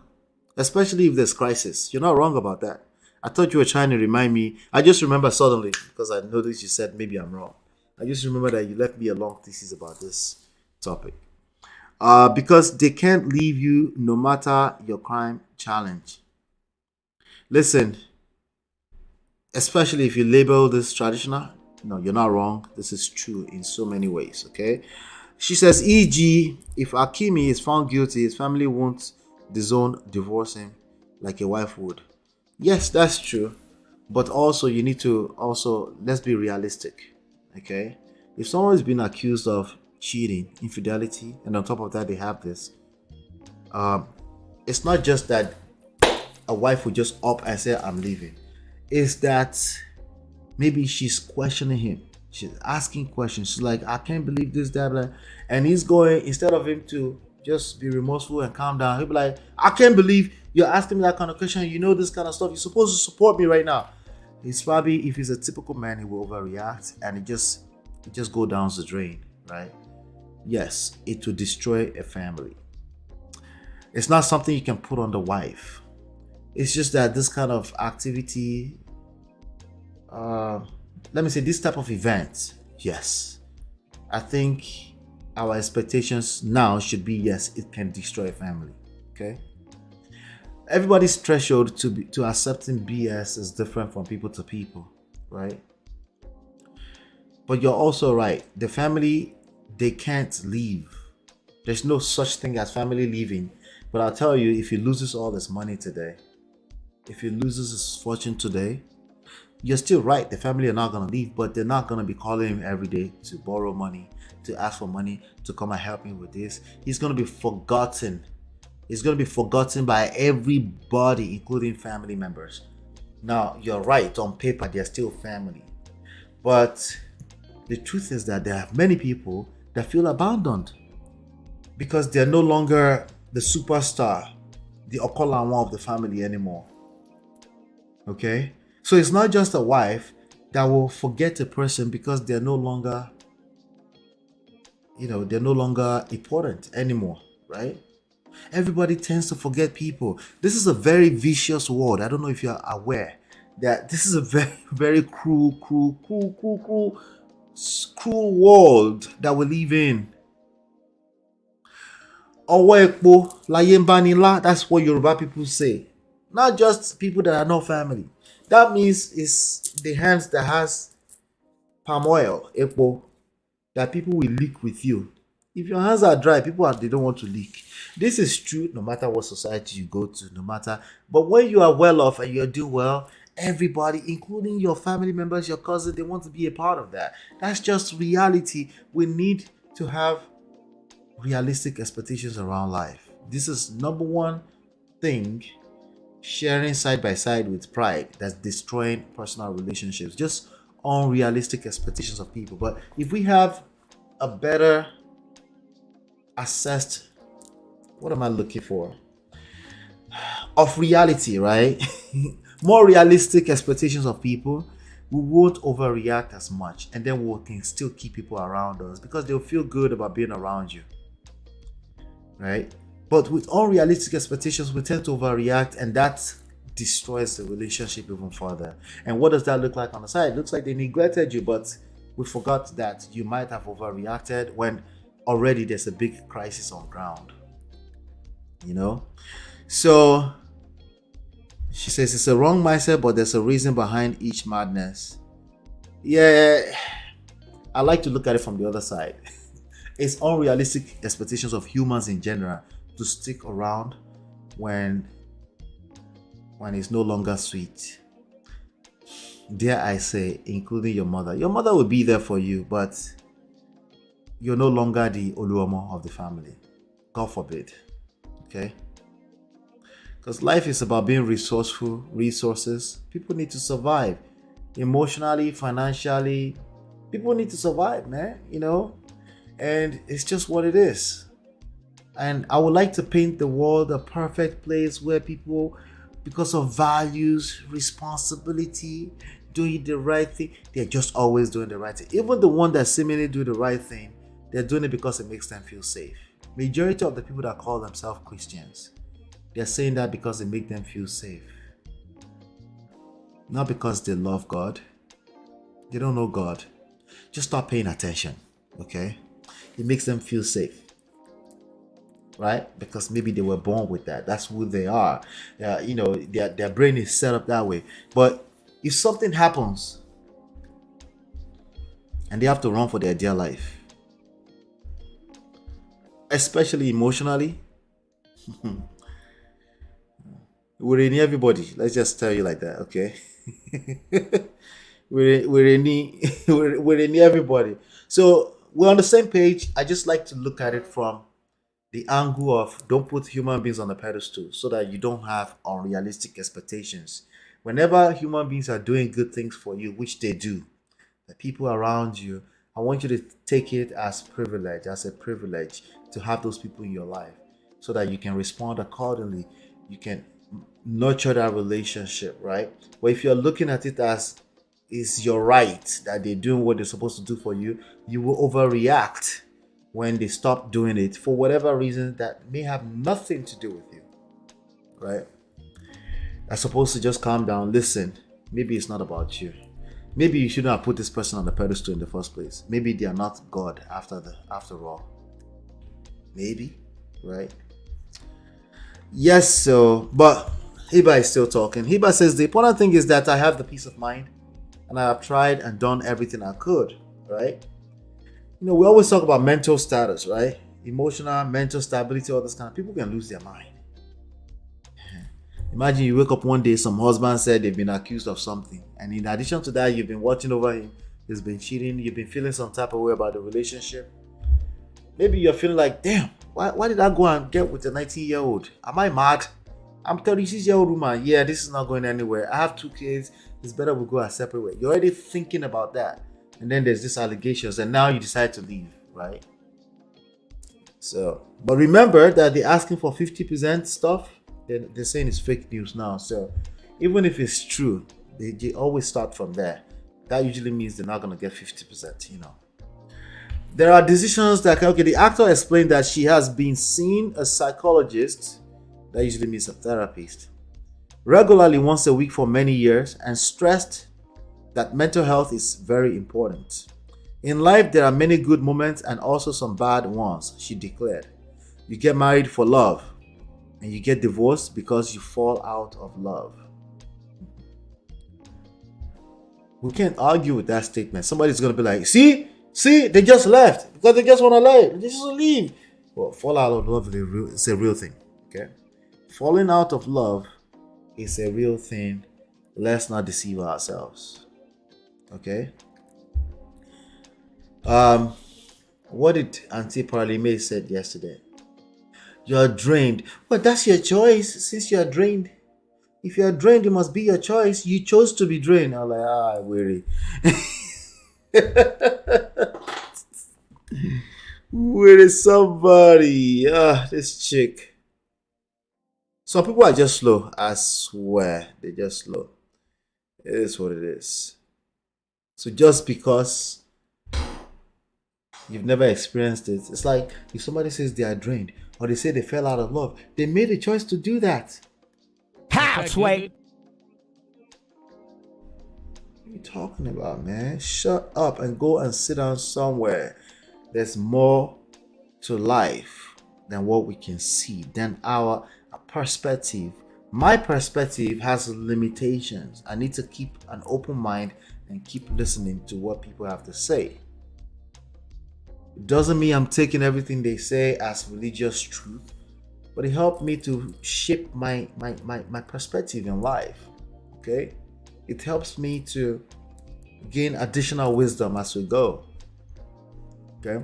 Especially if there's crisis. You're not wrong about that. I thought you were trying to remind me. I just remember suddenly, because I noticed you said maybe I'm wrong. I just remember that you left me a long thesis about this topic. Because they can't leave you no matter your crime challenge. Listen, especially if you label this traditional, no, you're not wrong. This is true in so many ways, okay? She says, e.g., if Hakimi is found guilty, his family won't divorce him like a wife would. Yes, that's true. But also, you need to let's be realistic, okay? If someone has been accused of cheating, infidelity, and on top of that, they have this, it's not just that a wife would just up and say, I'm leaving. It's that maybe she's questioning him. She's asking questions. She's like, I can't believe this, that, blah. And he's going, instead of him to just be remorseful and calm down, he'll be like, I can't believe you're asking me that kind of question. You know this kind of stuff. You're supposed to support me right now. He's probably, if he's a typical man, he will overreact and it just go down the drain, right? Yes, it will destroy a family. It's not something you can put on the wife. It's just that this kind of activity, let me say this type of event, yes, I think our expectations now should be, yes, it can destroy a family. Okay, everybody's threshold to accepting BS is different from people to people, right? But you're also right. The family, they can't leave. There's no such thing as family leaving. But I'll tell you, if he loses all his money today, if he loses his fortune today, you're still right. The family are not going to leave, but they're not going to be calling him every day to borrow money, to ask for money, to come and help him with this. He's going to be forgotten. He's going to be forgotten by everybody, including family members. Now, you're right. On paper, they're still family. But the truth is that there are many people that feel abandoned because they're no longer the superstar, the Okolawan of the family anymore. Okay? So it's not just a wife that will forget a person because they're no longer, they're no longer important anymore, right? Everybody tends to forget people. This is a very vicious world. I don't know if you're aware that this is a very, very cruel world that we live in. That's what Yoruba people say. Not just people that are not family. That means it's the hands that has palm oil, epo, that people will leak with you. If your hands are dry, they don't want to leak. This is true no matter what society you go to, but when you are well off and you're doing well, everybody, including your family members, your cousins, they want to be a part of that. That's just reality. We need to have realistic expectations around life. This is number one thing sharing side by side with pride that's destroying personal relationships, just unrealistic expectations of people. But if we have a better assessed, what am I looking for? Of reality, right? More realistic expectations of people, we won't overreact as much, and then we can still keep people around us because they'll feel good about being around you, right? But with unrealistic expectations, we tend to overreact, and that destroys the relationship even further. And what does that look like on the side? It looks like they neglected you, but we forgot that you might have overreacted when already there's a big crisis on ground. You know? So she says it's a wrong mindset, but there's a reason behind each madness. Yeah, I like to look at it from the other side. It's unrealistic expectations of humans in general to stick around when it's no longer sweet. Dare I say, including your mother. Your mother will be there for you, but you're no longer the Oluomo of the family. God forbid. Okay? Because life is about being resourceful, resources. People need to survive. Emotionally, financially. People need to survive, man. You know? And it's just what it is. And I would like to paint the world a perfect place where people, because of values, responsibility, doing the right thing, they're just always doing the right thing. Even the one that seemingly do the right thing, they're doing it because it makes them feel safe. Majority of the people that call themselves Christians, they're saying that because it makes them feel safe. Not because they love God. They don't know God. Just start paying attention, okay? It makes them feel safe. Right? Because maybe they were born with that. That's who they are. You know, their brain is set up that way. But if something happens and they have to run for their dear life, especially emotionally, we're in everybody. Let's just tell you like that, okay? we're in everybody. So we're on the same page. I just like to look at it from the angle of don't put human beings on a pedestal so that you don't have unrealistic expectations. Whenever human beings are doing good things for you, which they do, the people around you, I want you to take it as a privilege to have those people in your life so that you can respond accordingly. You can nurture that relationship, right? But if you're looking at it as it's your right that they're doing what they're supposed to do for you, you will overreact when they stop doing it for whatever reason that may have nothing to do with you, right? As opposed to just calm down, listen, maybe it's not about you. Maybe you shouldn't have put this person on the pedestal in the first place. Maybe they are not God after all. Maybe, right? Yes, so, but Hiba is still talking. Hiba says the important thing is that I have the peace of mind and I have tried and done everything I could, right? You know, we always talk about mental status, right? Emotional, mental stability, all this kind of people can lose their mind. Imagine you wake up one day, some husband said they've been accused of something. And in addition to that, you've been watching over him. He's been cheating. You've been feeling some type of way about the relationship. Maybe you're feeling like, damn, why did I go and get with a 19-year-old? Am I mad? I'm 36-year-old woman. Yeah, this is not going anywhere. I have 2 kids. It's better we go our separate way. You're already thinking about that. And then there's these allegations, and now you decide to leave, right? So, but remember that they're asking for 50% stuff. They're saying it's fake news now. So, even if it's true, they always start from there. That usually means they're not going to get 50%, you know. There are decisions that, okay, the actor explained that she has been seeing a psychologist, that usually means a therapist, regularly once a week for many years, and stressed that mental health is very important. In life, there are many good moments and also some bad ones, she declared. You get married for love, and you get divorced because you fall out of love. We can't argue with that statement. Somebody's going to be like, see, they just left because they just want to leave. They just want to leave. Well, fall out of love is a real thing, okay? Falling out of love is a real thing. Let's not deceive ourselves. Okay. What did Auntie Parlime said yesterday? You're drained. Well, that's your choice. Since you're drained, if you're drained, it must be your choice. You chose to be drained. I'm like, weary. Weary somebody. This chick. Some people are just slow. I swear, they're just slow. It is what it is. So just because you've never experienced it, it's like if somebody says they are drained or they say they fell out of love, they made a choice to do that. How, Sway? What are you talking about, man? Shut up and go and sit down somewhere. There's more to life than what we can see, than our perspective. My perspective has limitations. I need to keep an open mind and keep listening to what people have to say. It doesn't mean I'm taking everything they say as religious truth, but it helped me to shape my perspective in life. Okay? It helps me to gain additional wisdom as we go. Okay?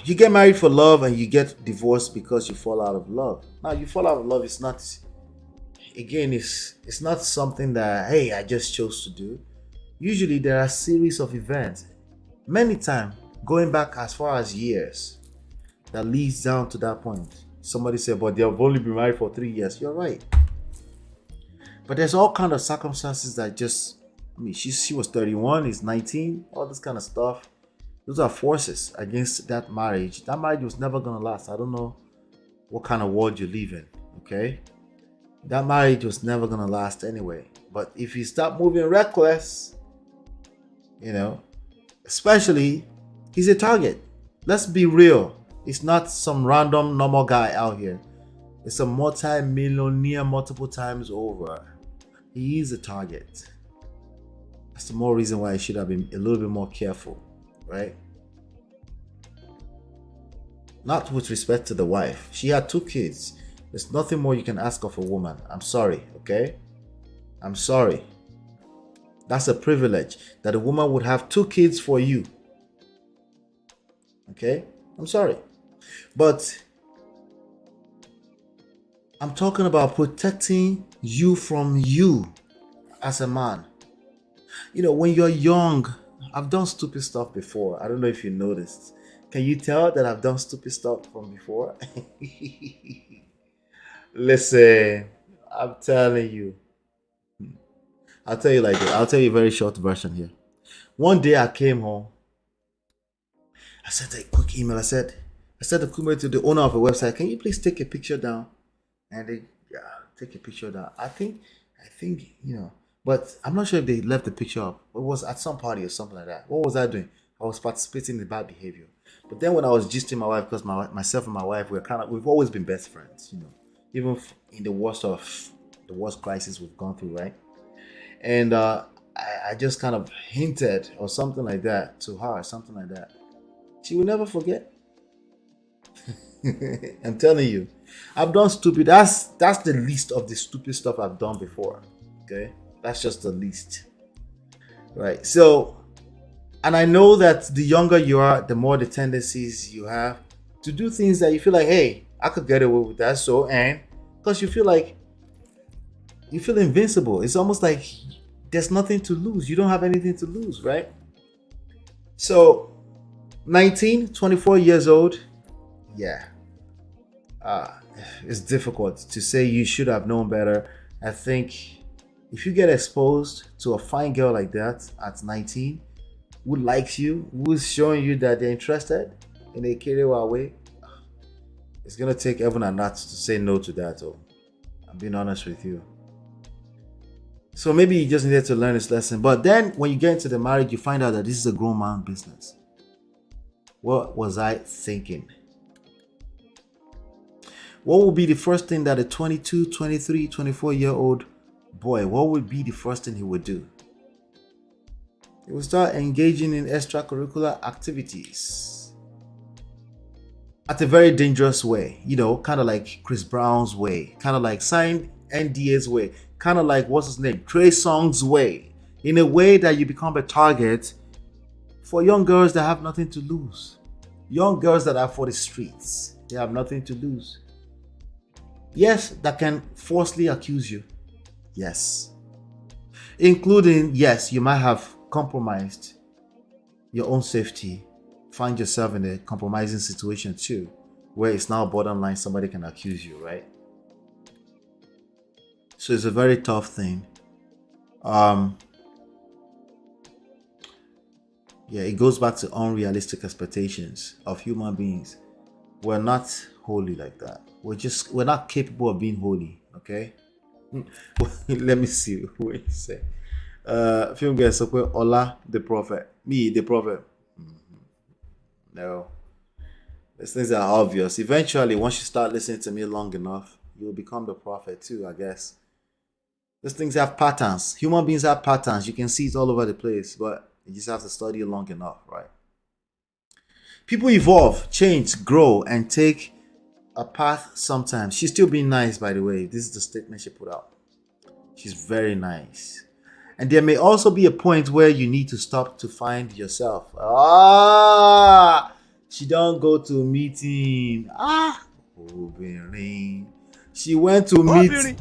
You get married for love and you get divorced because you fall out of love. Now, you fall out of love is not, again, it's not something that, hey, I just chose to do. Usually there are a series of events, many times going back as far as years, that leads down to that point. Somebody said, but they have only been married for 3 years. You're right. But there's all kind of circumstances that just, she was 31, he's 19, all this kind of stuff. Those are forces against that marriage. That marriage was never going to last. I don't know what kind of world you live in, okay? That marriage was never going to last anyway. But if you start moving reckless, especially, he's a target. Let's be real. It's not some random normal guy out here. It's a multi-millionaire multiple times over. He is a target. That's the more reason why I should have been a little bit more careful. Right? Not with respect to the wife. She had 2 kids. There's nothing more you can ask of a woman. I'm sorry, okay? I'm sorry. That's a privilege that a woman would have 2 kids for you. Okay? I'm sorry. But I'm talking about protecting you from you as a man. When you're young, I've done stupid stuff before. I don't know if you noticed. Can you tell that I've done stupid stuff from before? Listen, I'm telling you. I'll tell you like this. I'll tell you a very short version here. One day I came home. I sent a quick email. I sent a quick email to the owner of a website. Can you please take a picture down? And they, take a picture down. I think, but I'm not sure if they left the picture up. It was at some party or something like that. What was I doing? I was participating in bad behavior. But then when I was gisting my wife, because myself and my wife, we've always been best friends, even in the worst crisis we've gone through, right? And I just kind of hinted or something like that to her, something like that. She will never forget. I'm telling you, I've done stupid. That's the least of the stupid stuff I've done before. Okay. That's just the least. Right. So, and I know that the younger you are, the more the tendencies you have to do things that you feel like, hey, I could get away with that. So, and because you feel invincible. It's almost like there's nothing to lose. You don't have anything to lose, right? So, 19, 24 years old. Yeah. It's difficult to say you should have known better. I think if you get exposed to a fine girl like that at 19, who likes you, who's showing you that they're interested in a Kerewa way, it's going to take heaven and earth to say no to that. Oh, I'm being honest with you. So maybe you just needed to learn this lesson. But then when you get into the marriage, you find out that this is a grown man business. What was I thinking? What would be the first thing that a 22, 23, 24-year-old boy, what would be the first thing he would do? He would start engaging in extracurricular activities at a very dangerous way, kind of like Chris Brown's way, kind of like signed NDA's way, kind of like, what's his name, Trey Songz's way, in a way that you become a target for young girls that have nothing to lose. young girls that are for the streets. They have nothing to lose. Yes, that can falsely accuse you. Yes. Including, yes, you might have compromised your own safety. Find yourself in a compromising situation too, where it's now borderline somebody can accuse you, right? So it's a very tough thing. Yeah, it goes back to unrealistic expectations of human beings. We're not holy like that. We're not capable of being holy, okay? Let me see what you say. Film guys, Ola the prophet. Me, the prophet. No. These things are obvious. Eventually, once you start listening to me long enough, you'll become the prophet too, I guess. These things have patterns. Human beings have patterns. You can see it all over the place, but you just have to study it long enough, right? People evolve, change, grow, and take a path sometimes. She's still being nice, by the way. This is the statement she put out. She's very nice. And there may also be a point where you need to stop to find yourself. She don't go to a meeting. She went to meet.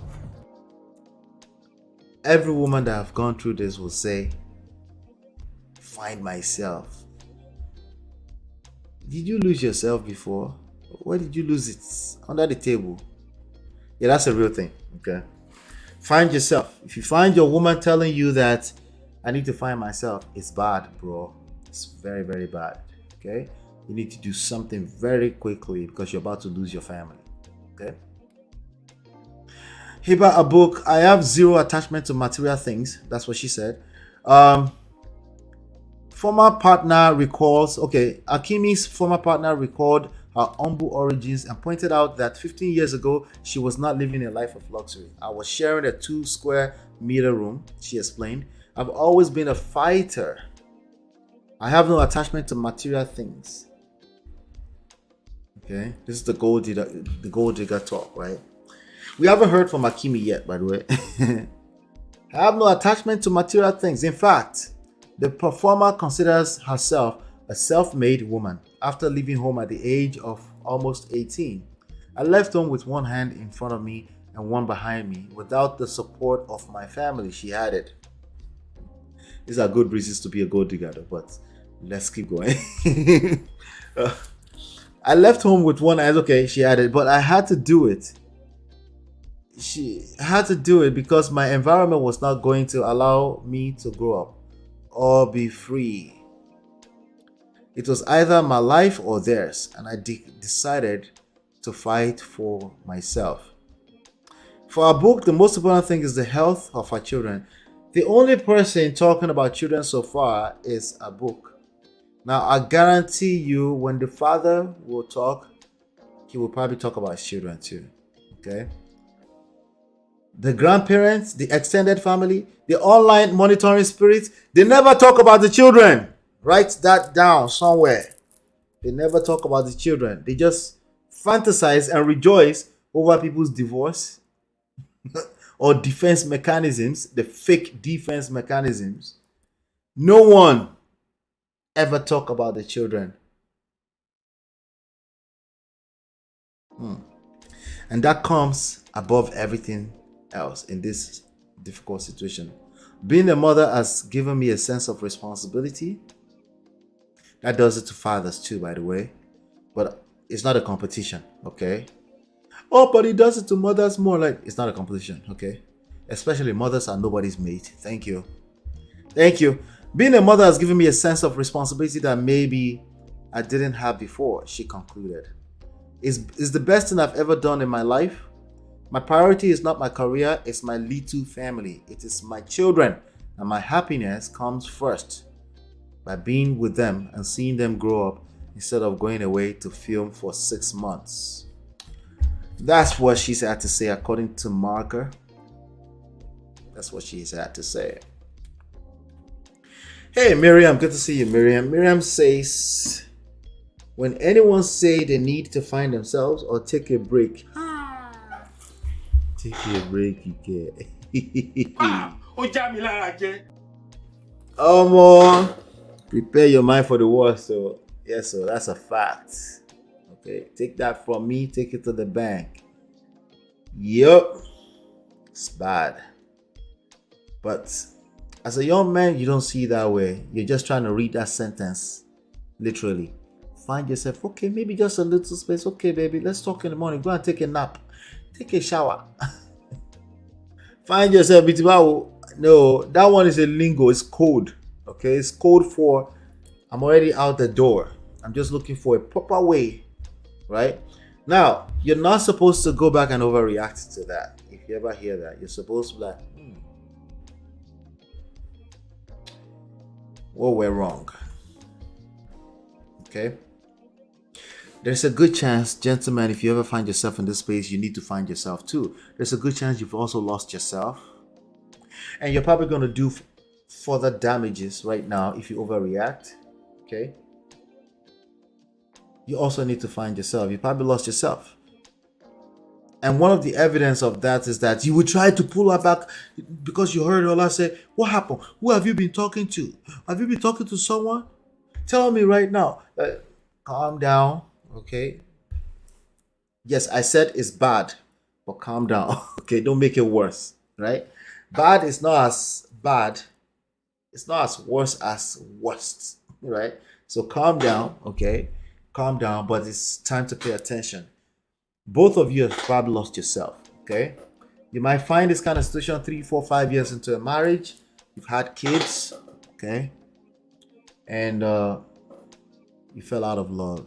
Every woman that have gone through this will say, find myself. Did you lose yourself before? Where did you lose it? Under the table. Yeah, that's a real thing. Okay. Find yourself. If you find your woman telling you that I need to find myself, it's bad, bro. It's very, very bad. Okay. You need to do something very quickly because you're about to lose your family. Okay. Hiba a book. I have zero attachment to material things. That's what she said. Former partner recalls. Okay, Hakimi's former partner recalled her humble origins and pointed out that 15 years ago she was not living a life of luxury. I was sharing a 2 square meter room. She explained. I've always been a fighter. I have no attachment to material things. Okay, this is the gold digger talk, right? We haven't heard from Hakimi yet, by the way. I have no attachment to material things. In fact, the performer considers herself a self-made woman after leaving home at the age of almost 18. I left home with one hand in front of me and one behind me without the support of my family, she added. These are good reasons to be a gold digger, but let's keep going. I left home with one hand, okay, she added, but I had to do it. She had to do it because my environment was not going to allow me to grow up or be free. It was either my life or theirs, and I decided to fight for myself. For our book, the most important thing is the health of our children. The only person talking about children so far is a book. Now, I guarantee you, when the father will talk, he will probably talk about his children too. Okay? The grandparents, the extended family, the online monitoring spirits, they never talk about the children. Write that down somewhere. They never talk about the children. They just fantasize and rejoice over people's divorce or defense mechanisms, the fake defense mechanisms. No one ever talk about the children. And that comes above everything else in this difficult situation. Being a mother has given me a sense of responsibility. That does it to fathers too, by the way. But it's not a competition, okay? Oh, but it does it to mothers more. Like, it's not a competition, okay? Especially mothers are nobody's mate. Thank you. Thank you. Being a mother has given me a sense of responsibility that maybe I didn't have before, she concluded. It's the best thing I've ever done in my life. My priority is not my career, it's my little family. It is my children, and my happiness comes first by being with them and seeing them grow up instead of going away to film for 6 months. That's what she's had to say according to Marker. That's what she's had to say. Hey Miriam, good to see you, Miriam. Miriam says, when anyone say they need to find themselves or take a break, take a break, you get. Prepare your mind for the worst. So Yes, so that's a fact. Okay, take that from me, take it to the bank. Yup, it's bad. But as a young man, you don't see it that way. You're just trying to read that sentence literally. Find yourself, okay, maybe just a little space. Okay, baby, let's talk in the morning. Go and take a nap, take a shower. Find yourself, Bitibawo. No, that one is a lingo, it's code. Okay, it's code for I'm already out the door. I'm just looking for a proper way, right? Now, you're not supposed to go back and overreact to that. If you ever hear that, you're supposed to be like, what went wrong? Okay? There's a good chance, gentlemen, if you ever find yourself in this space, you need to find yourself too. There's a good chance you've also lost yourself. And you're probably going to do further damages right now if you overreact. Okay? You also need to find yourself. You probably lost yourself. And one of the evidence of that is that you would try to pull her back because you heard Ola say, what happened? Who have you been talking to? Have you been talking to someone? Tell me right now. Calm down. Okay? Yes, I said it's bad, but calm down. Okay? Don't make it worse. Right? Bad is not as bad. It's not as worse as worst. Right? So calm down. Okay? Calm down, but it's time to pay attention. Both of you have probably lost yourself. Okay? You might find this kind of situation 3, 4, 5 years into a marriage. You've had kids. Okay? And you fell out of love.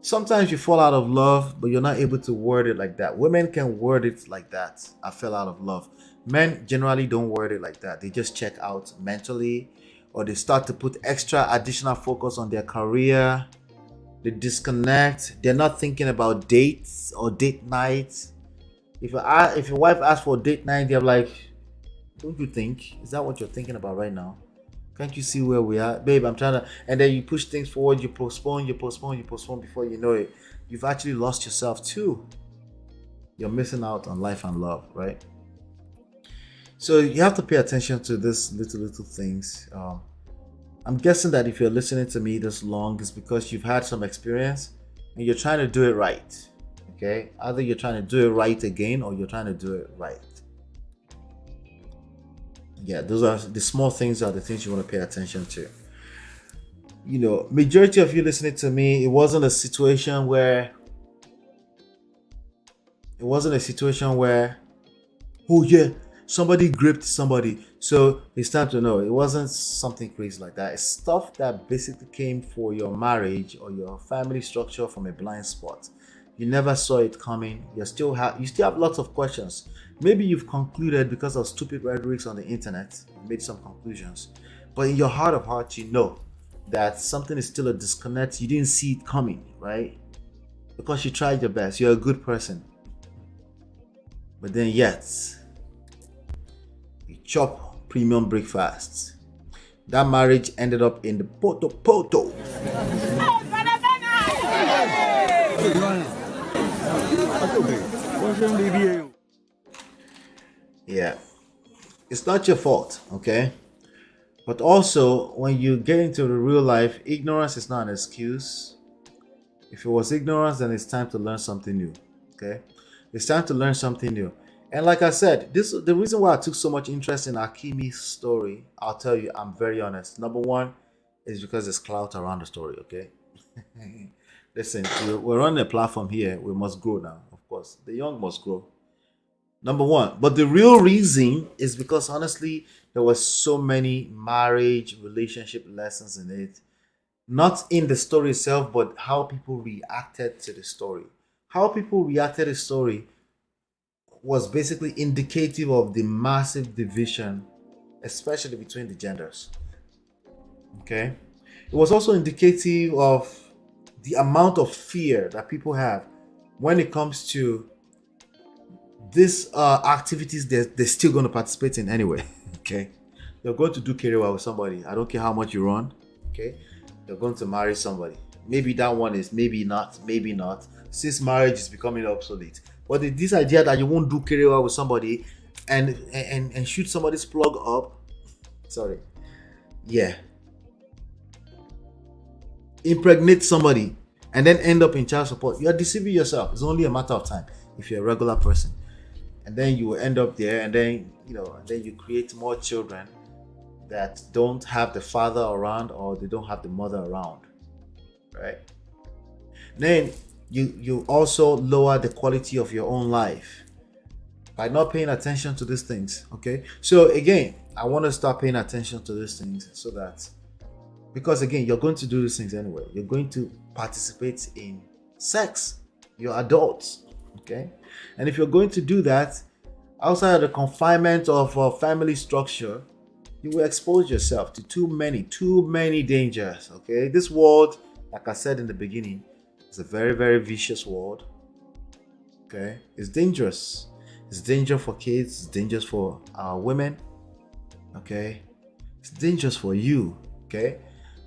Sometimes you fall out of love, but you're not able to word it like that. Women can word it like that. I fell out of love. Men generally don't word it like that. They just check out mentally, or they start to put extra additional focus on their career. They disconnect. They're not thinking about dates or date nights. If your wife asks for a date night, they're like, don't you think? Is that what you're thinking about right now? Can't you see where we are? Babe, I'm trying to... And then you push things forward, you postpone before you know it. You've actually lost yourself too. You're missing out on life and love, right? So you have to pay attention to these little things. I'm guessing that if you're listening to me this long, it's because you've had some experience and you're trying to do it right. Okay? Either you're trying to do it right again or you're trying to do it right. Yeah, those are the small things, are the things you want to pay attention to. You know, majority of you listening to me, it wasn't a situation where oh yeah, somebody gripped somebody, so it's time to know. It wasn't something crazy like that. It's stuff that basically came for your marriage or your family structure from a blind spot. You never saw it coming. You still have lots of questions. Maybe you've concluded because of stupid rhetorics on the internet, you made some conclusions. But in your heart of hearts, you know that something is still a disconnect. You didn't see it coming, right? Because you tried your best. You're a good person. But then yet, you chop premium breakfasts. That marriage ended up in the poto. Yeah, it's not your fault, okay? But also, when you get into the real life, ignorance is not an excuse. If it was ignorance, then it's time to learn something new, okay? It's time to learn something new. And like I said, the reason why I took so much interest in Hakimi's story, I'll tell you, I'm very honest. Number one is because there's clout around the story, okay? Listen, we're on a platform here. We must grow now, of course. The young must grow. Number one. But the real reason is because, honestly, there were so many marriage, relationship lessons in it. Not in the story itself, but how people reacted to the story. How people reacted to the story was basically indicative of the massive division, especially between the genders. Okay? It was also indicative of the amount of fear that people have when it comes to these activities they're still going to participate in anyway. Okay? You're going to do kerewa with somebody. I don't care how much you run. Okay? You're going to marry somebody. Maybe that one is, maybe not. Since marriage is becoming obsolete. But this idea that you won't do kerewa with somebody and shoot somebody's plug up. Sorry. Yeah. impregnate somebody and then end up in child support, you are deceiving yourself. It's only a matter of time if you're a regular person. And then you will end up there, and then and then you create more children that don't have the father around, or they don't have the mother around, right? Then you also lower the quality of your own life by not paying attention to these things. Okay, so again, I want to start paying attention to these things, so that, because again, you're going to do these things anyway. You're going to participate in sex. You're adults, okay? And if you're going to do that outside of the confinement of a family structure, you will expose yourself to too many dangers, okay? This world, like I said in the beginning, is a very, very vicious world, okay? It's dangerous. It's dangerous for kids. It's dangerous for our women, okay? It's dangerous for you, okay?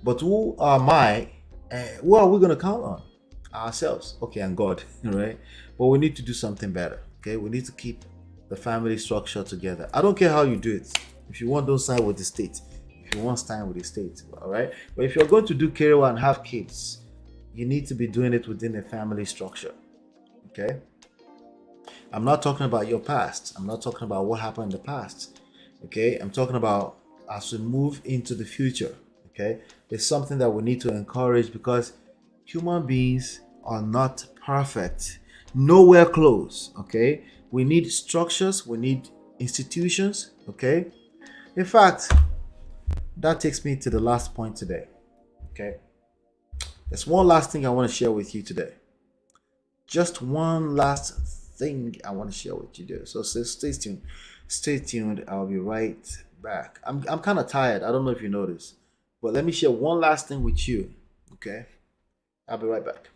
But who am I? Who are we going to count on? Ourselves, okay, and God, right? But we need to do something better, okay? We need to keep the family structure together. I don't care how you do it. If you want, don't sign with the state. If you want, sign with the state, all right? But if you're going to do Kerewa and have kids, you need to be doing it within a family structure, okay? I'm not talking about your past. I'm not talking about what happened in the past, okay? I'm talking about as we move into the future, okay? It's something that we need to encourage, because human beings are not perfect, nowhere close, okay? We need structures, we need institutions, okay? In fact, that takes me to the last point today, okay? There's one last thing I want to share with you today. Just one last thing I want to share with you there. So stay tuned. Stay tuned. I'll be right back. I'm kind of tired. I don't know if you noticed, but let me share one last thing with you, okay? I'll be right back.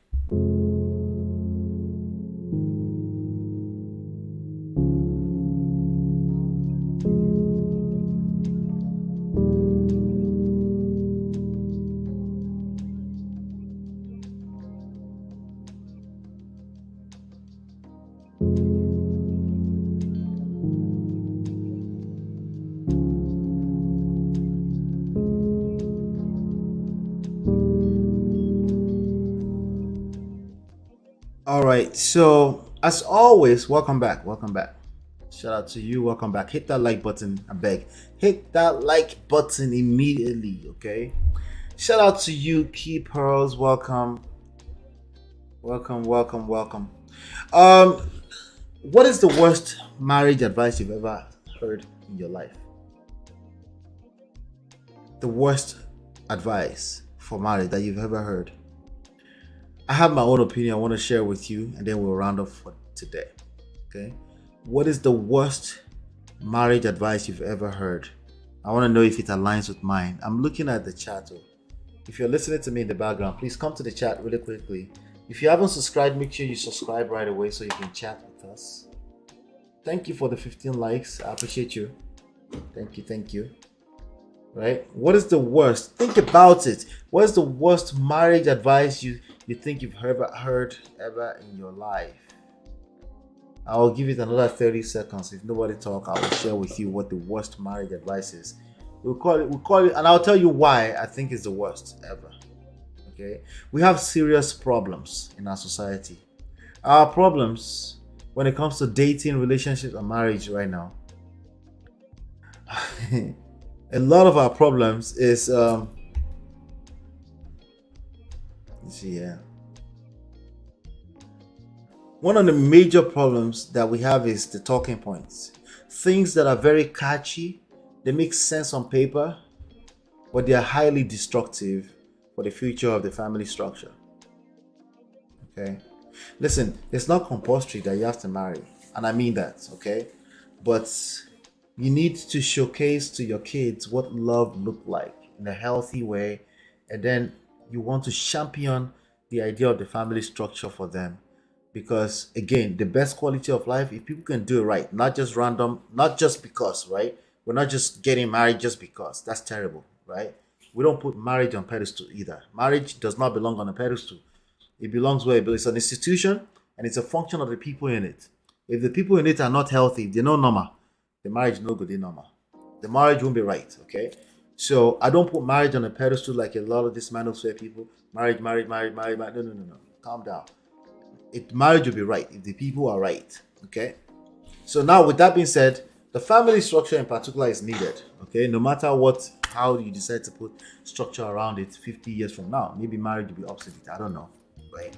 All right, so as always, welcome back. Shout out to you. Welcome back. Hit that like button. I beg. Hit that like button immediately, okay? Shout out to you, Key Pearls. Welcome. What is the worst marriage advice you've ever heard in your life? The worst advice for marriage that you've ever heard. I have my own opinion I want to share with you, and then we'll round up for today. Okay? What is the worst marriage advice you've ever heard? I want to know if it aligns with mine. I'm looking at the chat. If you're listening to me in the background, please come to the chat really quickly. If you haven't subscribed, make sure you subscribe right away so you can chat with us. Thank you for the 15 likes. I appreciate you. Thank you. Right? What is the worst? Think about it. What is the worst marriage advice you think you've ever heard in your life? I'll give it another 30 seconds. If nobody talk, I will share with you what the worst marriage advice is. We'll call it, and I'll tell you why I think it's the worst ever. Okay? We have serious problems in our society. Our problems when it comes to dating, relationships, and marriage right now. A lot of our problems is one of the major problems that we have is the talking points. Things that are very catchy, they make sense on paper, but they are highly destructive for the future of the family structure. Okay? Listen, it's not compulsory that you have to marry, and I mean that, okay? But you need to showcase to your kids what love looked like in a healthy way, and then you want to champion the idea of the family structure for them. Because again, the best quality of life, if people can do it right, not just random, not just because, right? We're not just getting married just because. That's terrible, right? We don't put marriage on pedestal either. Marriage does not belong on a pedestal. It belongs where it belongs. It's an institution, and it's a function of the people in it. If the people in it are not healthy, they're not normal, the marriage is no good, in normal. The marriage won't be right, okay? So I don't put marriage on a pedestal like a lot of these manosphere people. Marriage. No. Calm down. Marriage will be right if the people are right. Okay. So now, with that being said, the family structure in particular is needed. Okay, no matter how you decide to put structure around it 50 years from now, maybe marriage will be obsolete. I don't know, right?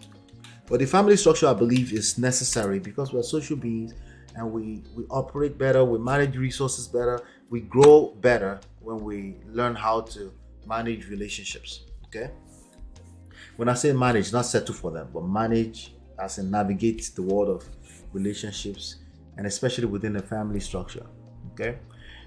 But the family structure, I believe, is necessary because we're social beings and we operate better, we manage resources better, we grow better when we learn how to manage relationships. Okay. When I say manage, not settle for them, but manage as in navigate the world of relationships and especially within the family structure. Okay.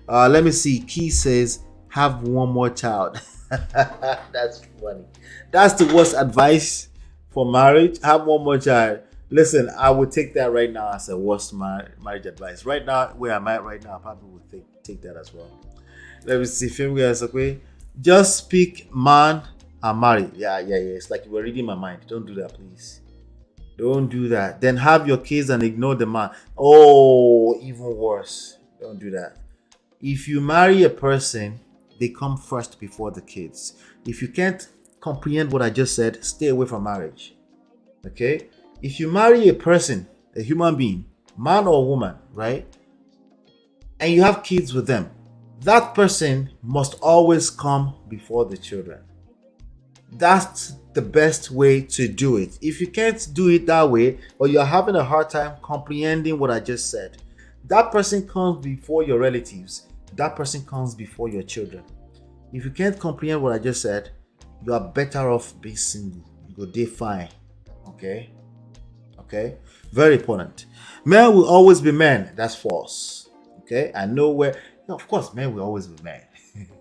Let me see. Key says, have one more child. That's funny. That's the worst advice for marriage. Have one more child. Listen, I would take that right now as a worst marriage advice. Right now, where I'm at right now, I probably would take that as well. Let me see. Okay. Just speak man and marry. Yeah. It's like you were reading my mind. Don't do that, please. Don't do that. Then have your kids and ignore the man. Oh, even worse. Don't do that. If you marry a person, they come first before the kids. If you can't comprehend what I just said, stay away from marriage. Okay? If you marry a person, a human being, man or woman, right? And you have kids with them, that person must always come before the children. That's the best way to do it. If you can't do it that way, or you're having a hard time comprehending what I just said, that person comes before your relatives. That person comes before your children. If you can't comprehend what I just said, you are better off being single. You go day fine. Okay? Very important. Men will always be men. That's false. Okay? I know where. No, of course, men will always be men.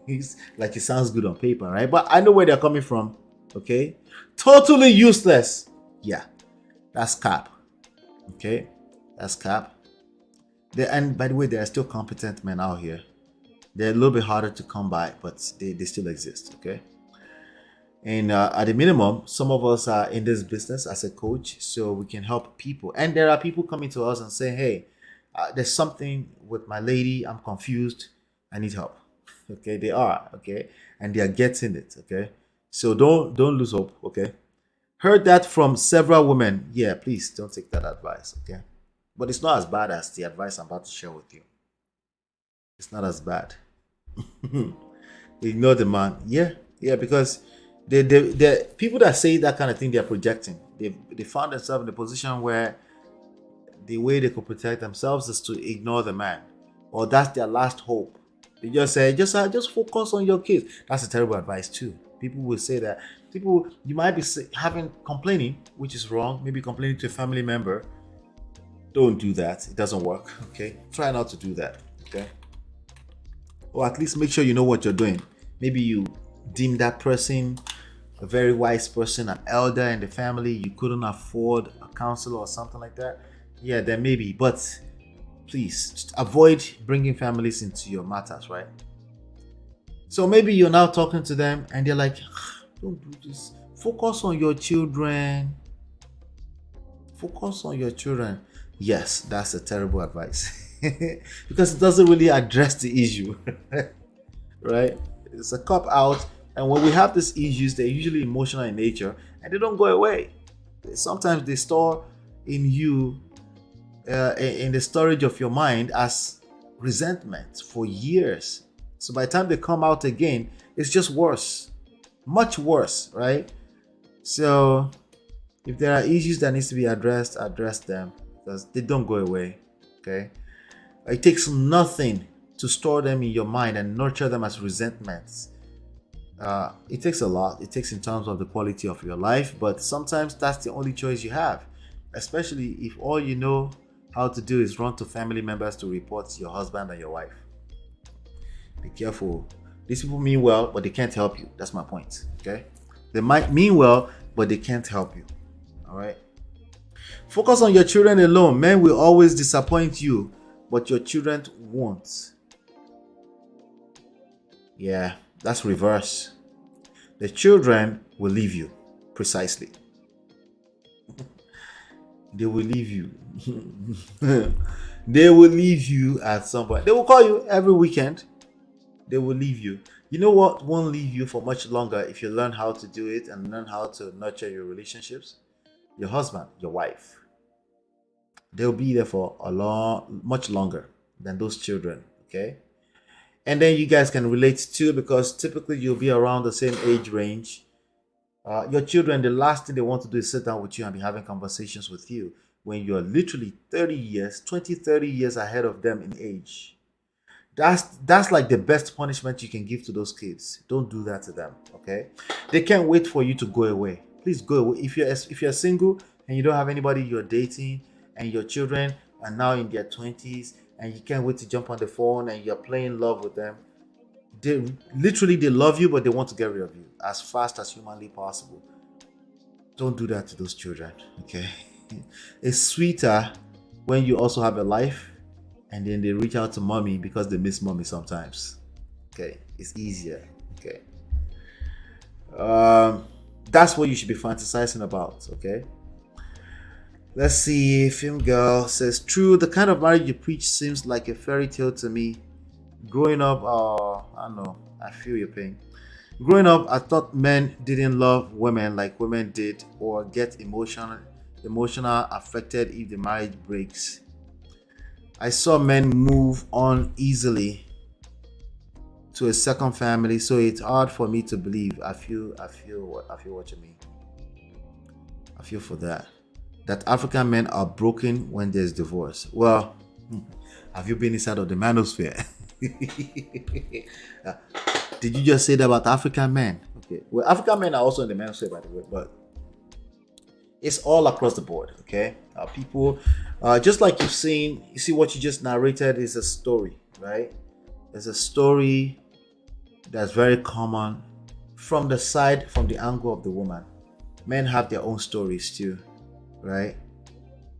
It's like it sounds good on paper, right? But I know where they're coming from. Okay? Totally useless. Yeah. That's cap. Okay? That's cap. And by the way, there are still competent men out here. They're a little bit harder to come by, but they still exist. Okay? And at the minimum, some of us are in this business as a coach, so we can help people. And there are people coming to us and saying, hey, there's something with my lady. I'm confused. I need help. Okay? They are. Okay? And they are getting it. Okay? So don't lose hope. Okay? Heard that from several women. Yeah, please don't take that advice. Okay? But it's not as bad as the advice I'm about to share with you. It's not as bad. Ignore the man. Yeah, because the people that say that kind of thing, they're projecting. They found themselves in a position where the way they could protect themselves is to ignore the man, or that's their last hope. They just say, just focus on your kids. That's a terrible advice too. People will say that. You might be complaining, which is wrong. Maybe complaining to a family member. Don't do that. It doesn't work. Okay, try not to do that. Okay, or at least make sure you know what you're doing. Maybe you deem that person a very wise person, an elder in the family. You couldn't afford a counselor or something like that. Yeah, there may be, but please just avoid bringing families into your matters, right? So maybe you're now talking to them and they're like, don't do this. Focus on your children. Focus on your children. Yes, that's a terrible advice because it doesn't really address the issue, right? It's a cop out. And when we have these issues, they're usually emotional in nature and they don't go away. Sometimes they store in you, in the storage of your mind as resentment for years. So by the time they come out again, it's just worse, much worse, right? So if there are issues that needs to be addressed, address them because they don't go away. Okay, it takes nothing to store them in your mind and nurture them as resentments. It takes a lot. It takes in terms of the quality of your life, but sometimes that's the only choice you have, especially if all you know how to do is run to family members to report to your husband and your wife. Be careful. These people mean well, but they can't help you. That's my point. Okay, they might mean well, but they can't help you. All right. Focus on your children alone. Men will always disappoint you, but your children won't. Yeah, that's reverse. The children will leave you. Precisely. They will leave you. They will leave you at some point. They will call you every weekend. they will leave you. You know what won't leave you for much longer if you learn how to do it and learn how to nurture your relationships? Your husband, your wife. They'll be there for much longer than those children. Okay. And then you guys can relate too, because typically you'll be around the same age range. Your children, the last thing they want to do is sit down with you and be having conversations with you when you're literally 30 years, 20, 30 years ahead of them in age. That's like the best punishment you can give to those kids. Don't do that to them, okay? They can't wait for you to go away. Please go away. If you're single and you don't have anybody you're dating, and your children are now in their 20s and you can't wait to jump on the phone and you're playing love with them, they love you, but they want to get rid of you as fast as humanly possible. Don't do that to those children, okay? It's sweeter when you also have a life and then they reach out to mommy because they miss mommy sometimes. Okay, it's easier. Okay, that's what you should be fantasizing about. Okay, let's see. Film girl says, true, the kind of marriage you preach seems like a fairy tale to me. Growing up, I don't know, I feel your pain. Growing up, I thought men didn't love women like women did, or get emotional affected if the marriage breaks. I saw men move on easily to a second family, so it's hard for me to believe. I feel what you mean. I feel for that. That African men are broken when there's divorce. Well, have you been inside of the manosphere? Did you just say that about African men? Okay. Well, African men are also in the manosphere, by the way, but it's all across the board. Okay. People, just like you see what you just narrated is a story, right? It's a story that's very common from the angle of the woman. Men have their own stories too, right?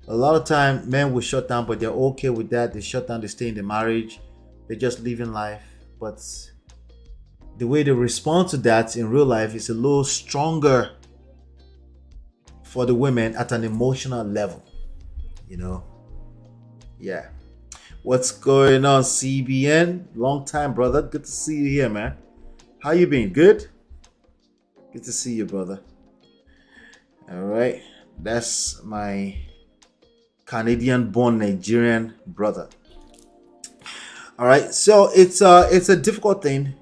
A lot of time men will shut down, but they're okay with that. They shut down, they stay in the marriage, they're just living life. But the way they respond to that in real life is a little stronger for the women at an emotional level, you know? Yeah. What's going on, CBN? Long time, brother. Good to see you here, man. How you been? Good? Good to see you, brother. All right. That's my Canadian-born Nigerian brother. All right. So it's a difficult thing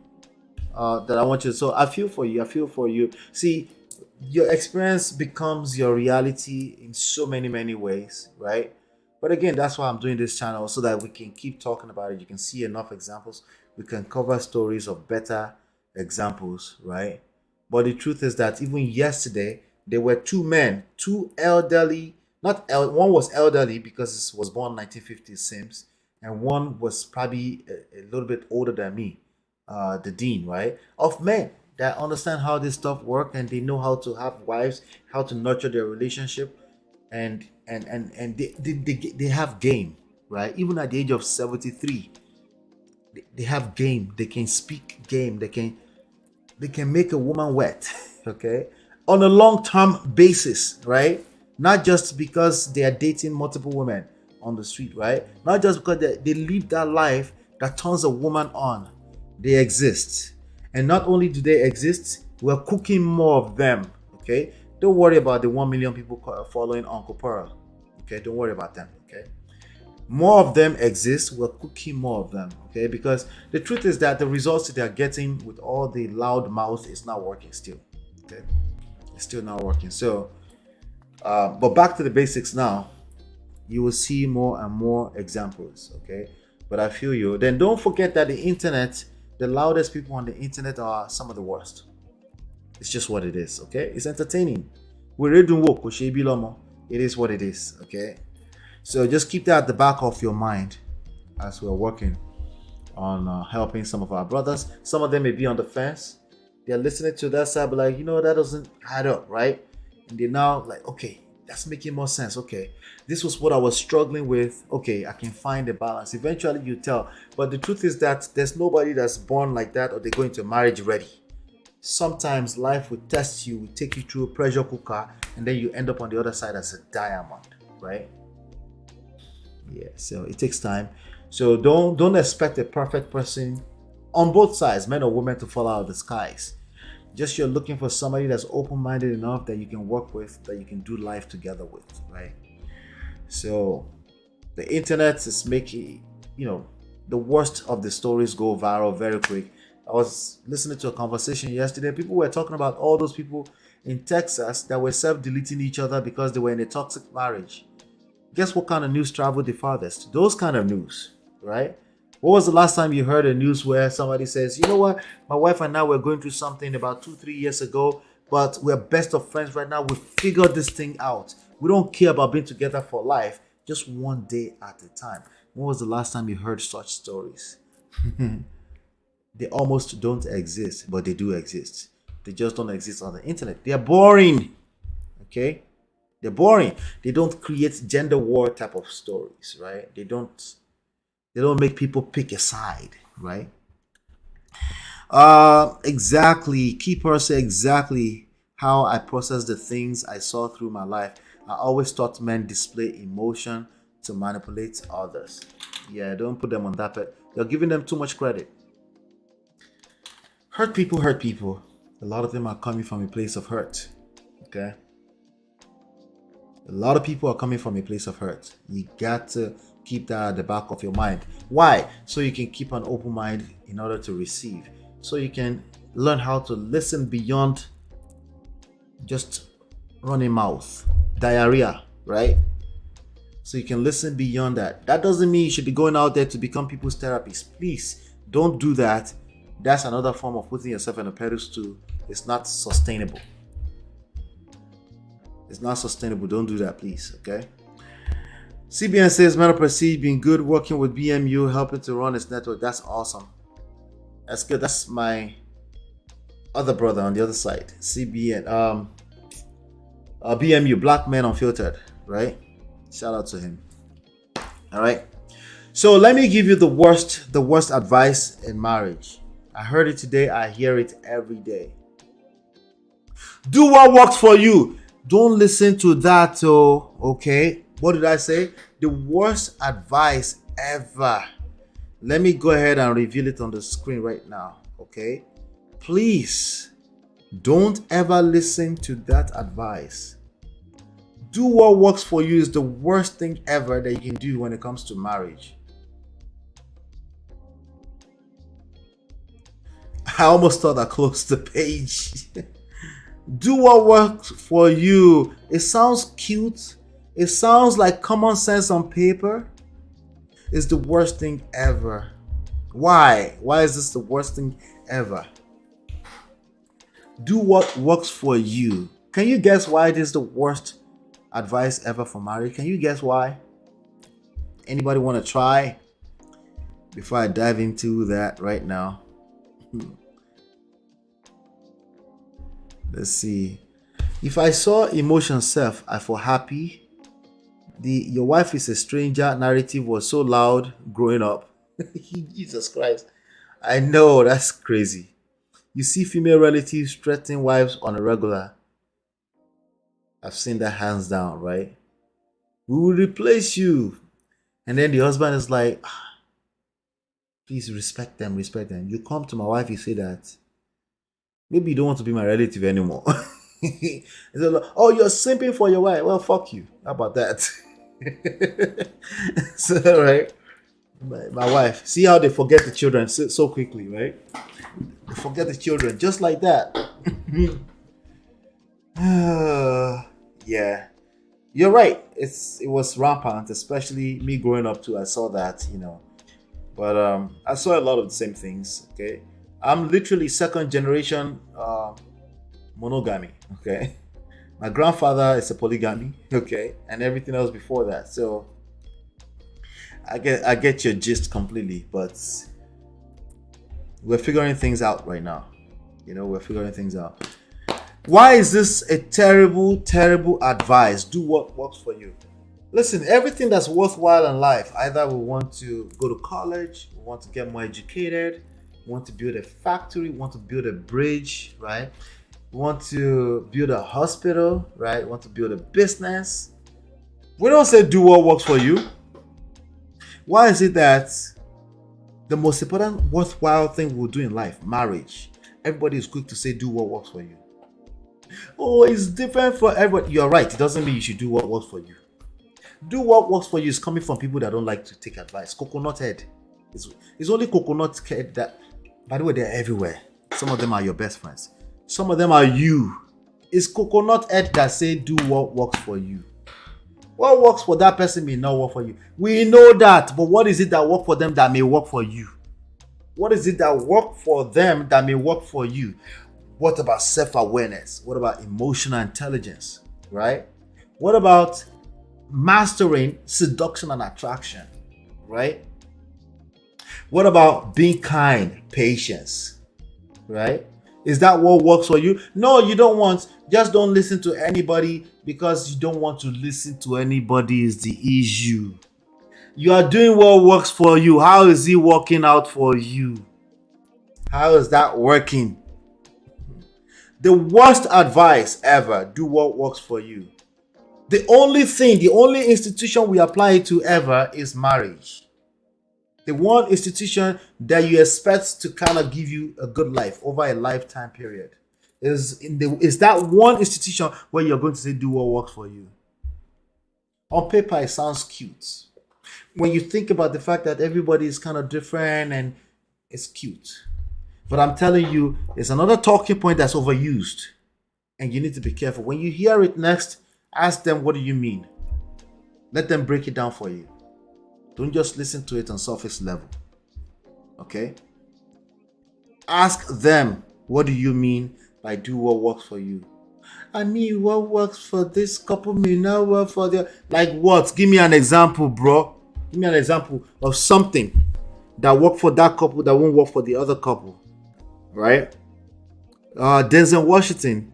that I want you to. So I feel for you. See, your experience becomes your reality in so many ways, right? But again, that's why I'm doing this channel, so that we can keep talking about it. You can see enough examples. We can cover stories of better examples, right? But the truth is that even yesterday, there were two men, two elderly, one was elderly because it was born 1950, Sims, and one was probably a little bit older than me, the dean, right? Of men that understand how this stuff works, and they know how to have wives, how to nurture their relationship, and they have game, right? Even at the age of 73, they have game. They can speak game. They can make a woman wet, okay, on a long-term basis, right? Not just because they are dating multiple women on the street, right? Not just because they live that life that turns a woman on. They exist. And not only do they exist, we're cooking more of them, okay? Don't worry about the 1 million people following Uncle Pearl, okay? Don't worry about them, okay? More of them exist. We're cooking more of them, okay? Because the truth is that the results that they're getting with all the loud mouths is not working still, okay? It's still not working. So, but back to the basics now. You will see more and more examples, okay? But I feel you. Then don't forget that the internet, the loudest people on the internet are some of the worst. It's just what it is, okay? It's entertaining. It is what it is, okay? So just keep that at the back of your mind as we're working on helping some of our brothers. Some of them may be on the fence. They're listening to that side, but like, that doesn't add up, right? And they're now like, okay, that's making more sense. Okay, this was what I was struggling with. Okay, I can find a balance. Eventually you tell. But the truth is that there's nobody that's born like that or they go into marriage ready. Sometimes life will test you, will take you through a pressure cooker, and then you end up on the other side as a diamond, right? Yeah, so it takes time. So don't expect a perfect person on both sides, men or women, to fall out of the skies. Just you're looking for somebody that's open-minded enough that you can work with, that you can do life together with, right? So the internet is making, the worst of the stories go viral very quick. I was listening to a conversation yesterday. People were talking about all those people in Texas that were self-deleting each other because they were in a toxic marriage. Guess what kind of news traveled the farthest? Those kind of news, right? What was the last time you heard a news where somebody says, you know what, my wife and I were going through something about 2-3 years ago, but we're best of friends right now. We figured this thing out. We don't care about being together for life, just one day at a time. When was the last time you heard such stories? They almost don't exist, but they do exist. They just don't exist on the internet. They're boring. Okay? They're boring. They don't create gender war type of stories, right? They don't make people pick a side, right? Exactly. Key person, exactly how I process the things I saw through my life. I always thought men display emotion to manipulate others. Yeah, don't put them on that bed. You're giving them too much credit. Hurt people hurt people. A lot of them are coming from a place of hurt. Okay? A lot of people are coming from a place of hurt. You got to keep that at the back of your mind. Why? So you can keep an open mind in order to receive. So you can learn how to listen beyond just running mouth, diarrhea, right? So you can listen beyond that. That doesn't mean you should be going out there to become people's therapist. Please don't do that. That's another form of putting yourself on a pedestal. It's not sustainable. It's not sustainable. Don't do that, please. Okay. CBN says, "Man of Prestige, been good working with BMU, helping to run its network." That's awesome. That's good. That's my other brother on the other side. CBN, BMU, Black Men Unfiltered, right? Shout out to him. All right. So let me give you the worst advice in marriage. I heard it today. I hear it every day. Do what works for you. Don't listen to that. Okay. What did I say? The worst advice ever. Let me go ahead and reveal it on the screen right now. Okay. Please don't ever listen to that advice. Do what works for you is the worst thing ever that you can do when it comes to marriage. I almost thought I closed the page. Do what works for you. It sounds cute. It sounds like common sense on paper. It's the worst thing ever. Why? Why is this the worst thing ever? Do what works for you. Can you guess why this is the worst advice ever for marriage? Can you guess why? Anybody want to try? Before I dive into that right now. Let's see. If I saw emotion self, I feel happy. Your wife is a stranger narrative was so loud growing up. Jesus Christ. I know, that's crazy. You see female relatives threatening wives on a regular. I've seen that hands down, right? We will replace you. And then the husband is like, please respect them. You come to my wife, you say that. Maybe you don't want to be my relative anymore. Like, oh, you're simping for your wife. Well, fuck you. How about that? So, right? My wife. See how they forget the children so quickly, right? They forget the children just like that. Yeah. You're right. It was rampant, especially me growing up too. I saw that, But I saw a lot of the same things, okay? I'm literally second generation monogamy, okay? My grandfather is a polygamy, okay? And everything else before that. So I get your gist completely, but we're figuring things out right now. We're figuring things out. Why is this a terrible, terrible advice? Do what works for you. Listen, everything that's worthwhile in life, either we want to go to college, we want to get more educated, we want to build a factory, we want to build a bridge, right? We want to build a hospital, right? We want to build a business. We don't say do what works for you. Why is it that The most important, worthwhile thing we'll do in life, marriage. Everybody is quick to say, do what works for you. Oh, it's different for everybody. You're right. It doesn't mean you should do what works for you. Do what works for you is coming from people that don't like to take advice. Coconut head. It's only coconut head that, by the way, they're everywhere. Some of them are your best friends. Some of them are you. It's coconut head that say do what works for you. What works for that person may not work for you. We know that, but what is it that works for them that may work for you? What is it that works for them that may work for you? What about self-awareness? What about emotional intelligence, right? What about mastering seduction and attraction, right? What about being kind, patience, right? Is that what works for you? No, you don't want. Just don't listen to anybody because you don't want to listen to anybody is the issue. You are doing what works for you. How is it working out for you? How is that working? The worst advice ever, do what works for you. The only institution we apply it to ever is marriage. The one institution that you expect to kind of give you a good life over a lifetime period is that one institution where you're going to say do what works for you. On paper, it sounds cute. When you think about the fact that everybody is kind of different and it's cute. But I'm telling you, it's another talking point that's overused. And you need to be careful. When you hear it next, ask them, what do you mean? Let them break it down for you. Don't just listen to it on surface level. Okay? Ask them, what do you mean by do what works for you? I mean, what works for this couple may not work for the... Like what? Give me an example, bro. Give me an example of something that worked for that couple that won't work for the other couple. Right? Denzel Washington,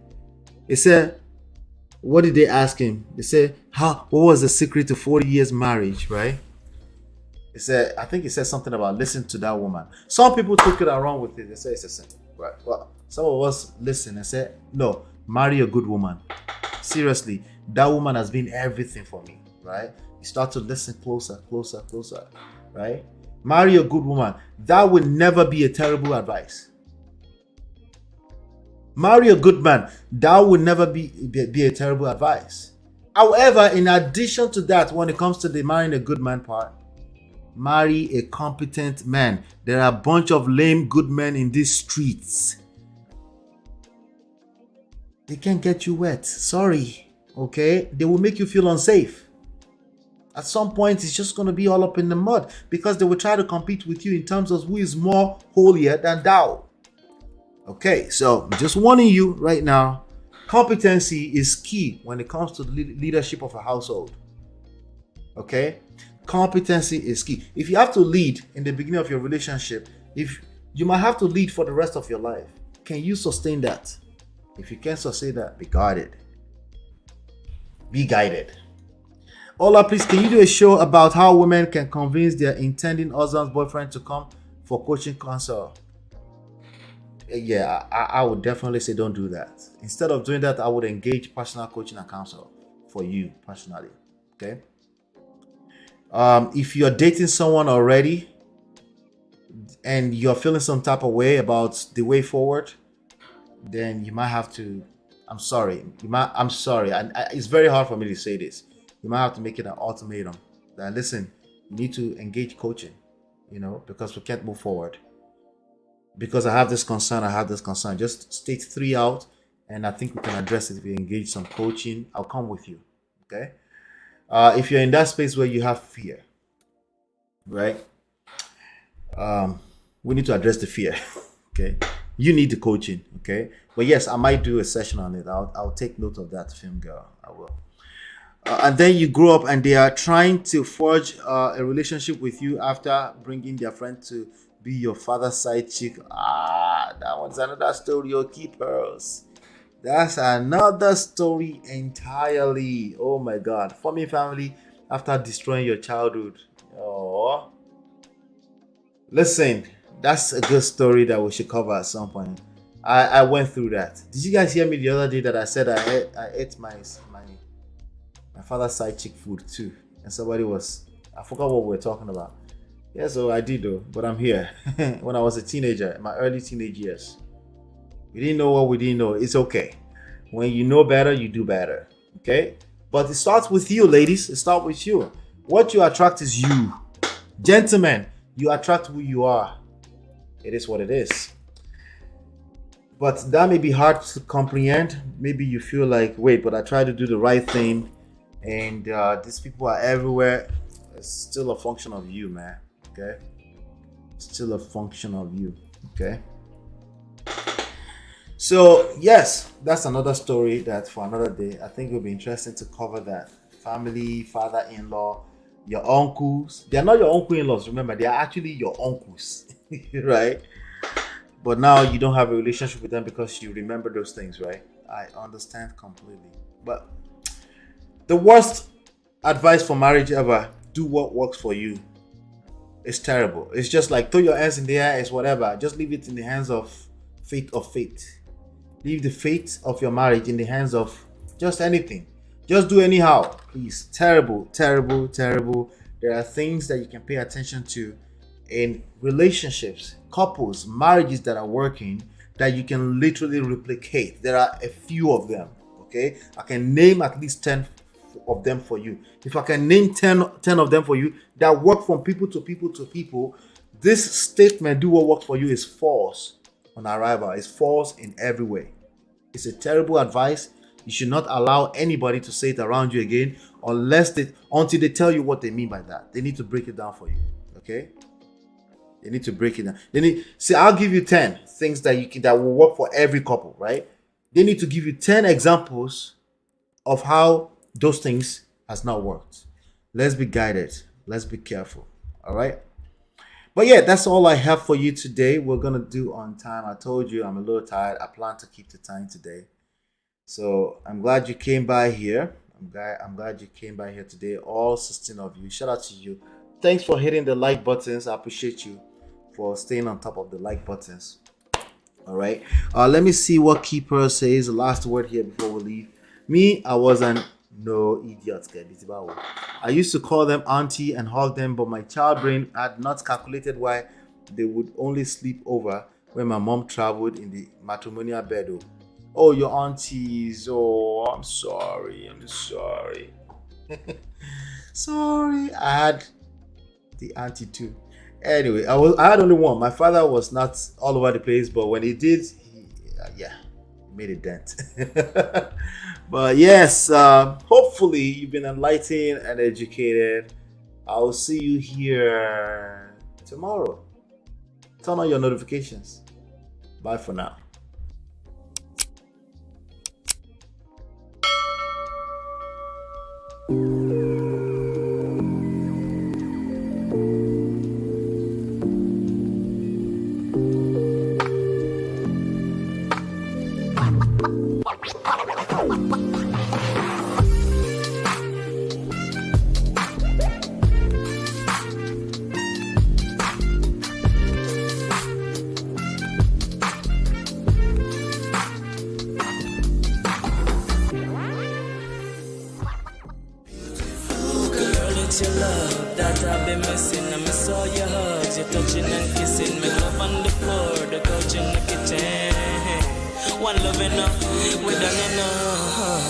he said, what did they ask him? They said, what was the secret to 40 years marriage, right? He said, I think he said something about listen to that woman. Some people took it and run with it. They said it's a sin. Right. Well, some of us listen and say, no, marry a good woman. Seriously, that woman has been everything for me, right? You start to listen closer, right? Marry a good woman. That would never be a terrible advice. Marry a good man. That would never be a terrible advice. However, in addition to that, when it comes to the marrying a good man part, marry a competent man. There are a bunch of lame good men in these streets. They can't get you wet. Sorry. Okay? They will make you feel unsafe. At some point, it's just going to be all up in the mud because they will try to compete with you in terms of who is more holier than thou. Okay, so I'm just warning you right now, competency is key when it comes to the leadership of a household. Okay? Competency is key. If you have to lead in the beginning of your relationship, if you might have to lead for the rest of your life, can you sustain that? If you can't sustain that, be guarded. Be guided. Ola, please, can you do a show about how women can convince their intending husband's boyfriend to come for coaching consult? Yeah, I would definitely say don't do that. Instead of doing that, I would engage personal coaching and counsel for you personally. Okay? If you're dating someone already and you're feeling some type of way about the way forward, then you might have to, I'm sorry. It's very hard for me to say this. You might have to make it an ultimatum that, listen, you need to engage coaching, because we can't move forward. Because I have this concern. Just state 3 out, and I think we can address it if we engage some coaching. I'll come with you, okay? If you're in that space where you have fear, right? We need to address the fear, okay? You need the coaching, okay? But yes, I might do a session on it. I'll take note of that, film girl. I will. And then you grow up and they are trying to forge a relationship with you after bringing their friend to be your father's side chick. That one's another story. Oh, keep pearls. That's another story entirely. Oh my God. Forming family after destroying your childhood. Oh. Listen, that's a good story that we should cover at some point. I went through that. Did you guys hear me the other day that I said I ate my father's side chick food too? And somebody I forgot what we were talking about. Yeah, so I did though, but I'm here. When I was a teenager, in my early teenage years, we didn't know what we didn't know. It's okay. When you know better, you do better. Okay? But it starts with you, ladies. It starts with you. What you attract is you. Gentlemen, you attract who you are. It is what it is. But that may be hard to comprehend. Maybe you feel like, wait, but I try to do the right thing, and these people are everywhere. It's still a function of you, man. Okay? Still a function of you. Okay? So, yes, that's another story that for another day. I think it will be interesting to cover that. Family, father-in-law, your uncles. They are not your uncle-in-laws, remember. They are actually your uncles. Right? But now you don't have a relationship with them because you remember those things, right? I understand completely. But the worst advice for marriage ever, do what works for you. It's terrible. It's just like throw your hands in the air, it's whatever. Just leave it in the hands of fate. Leave the fate of your marriage in the hands of just anything. Just do anyhow, please. Terrible. There are things that you can pay attention to in relationships, couples, marriages that are working that you can literally replicate. There are a few of them, okay? I can name at least 10 of them for you. If I can name 10 of them for you that work from people to people, this statement, do what works for you, is false on arrival. It's false in every way. It's a terrible advice. You should not allow anybody to say it around you again until they tell you what they mean by that. They need to break it down for you, okay? They need to break it down. I'll give you 10 things that will work for every couple, right? They need to give you 10 examples of how those things has not worked. Let's be guided. Let's be careful. All right. But yeah, that's all I have for you today. We're gonna do on time. I told you I'm a little tired. I plan to keep the time today. So I'm glad you came by here. I'm glad you came by here today. All 16 of you. Shout out to you. Thanks for hitting the like buttons. I appreciate you for staying on top of the like buttons. All right. Let me see what Keeper says. The last word here before we leave. Me, I was an no idiot. I used to call them auntie and hug them, but my child brain had not calculated why they would only sleep over when my mom traveled in the matrimonial bed. Oh, your aunties. Oh, I'm sorry. Sorry. I had the auntie too. Anyway, I had only one. My father was not all over the place, but when he did, he made a dent. But yes, hopefully you've been enlightened and educated. I'll see you here tomorrow. Turn on your notifications. Bye for now. Your love that I've been missing. I miss all your hugs, your touching and kissing. Me love on the floor, the couch in the kitchen. One love enough, we done enough.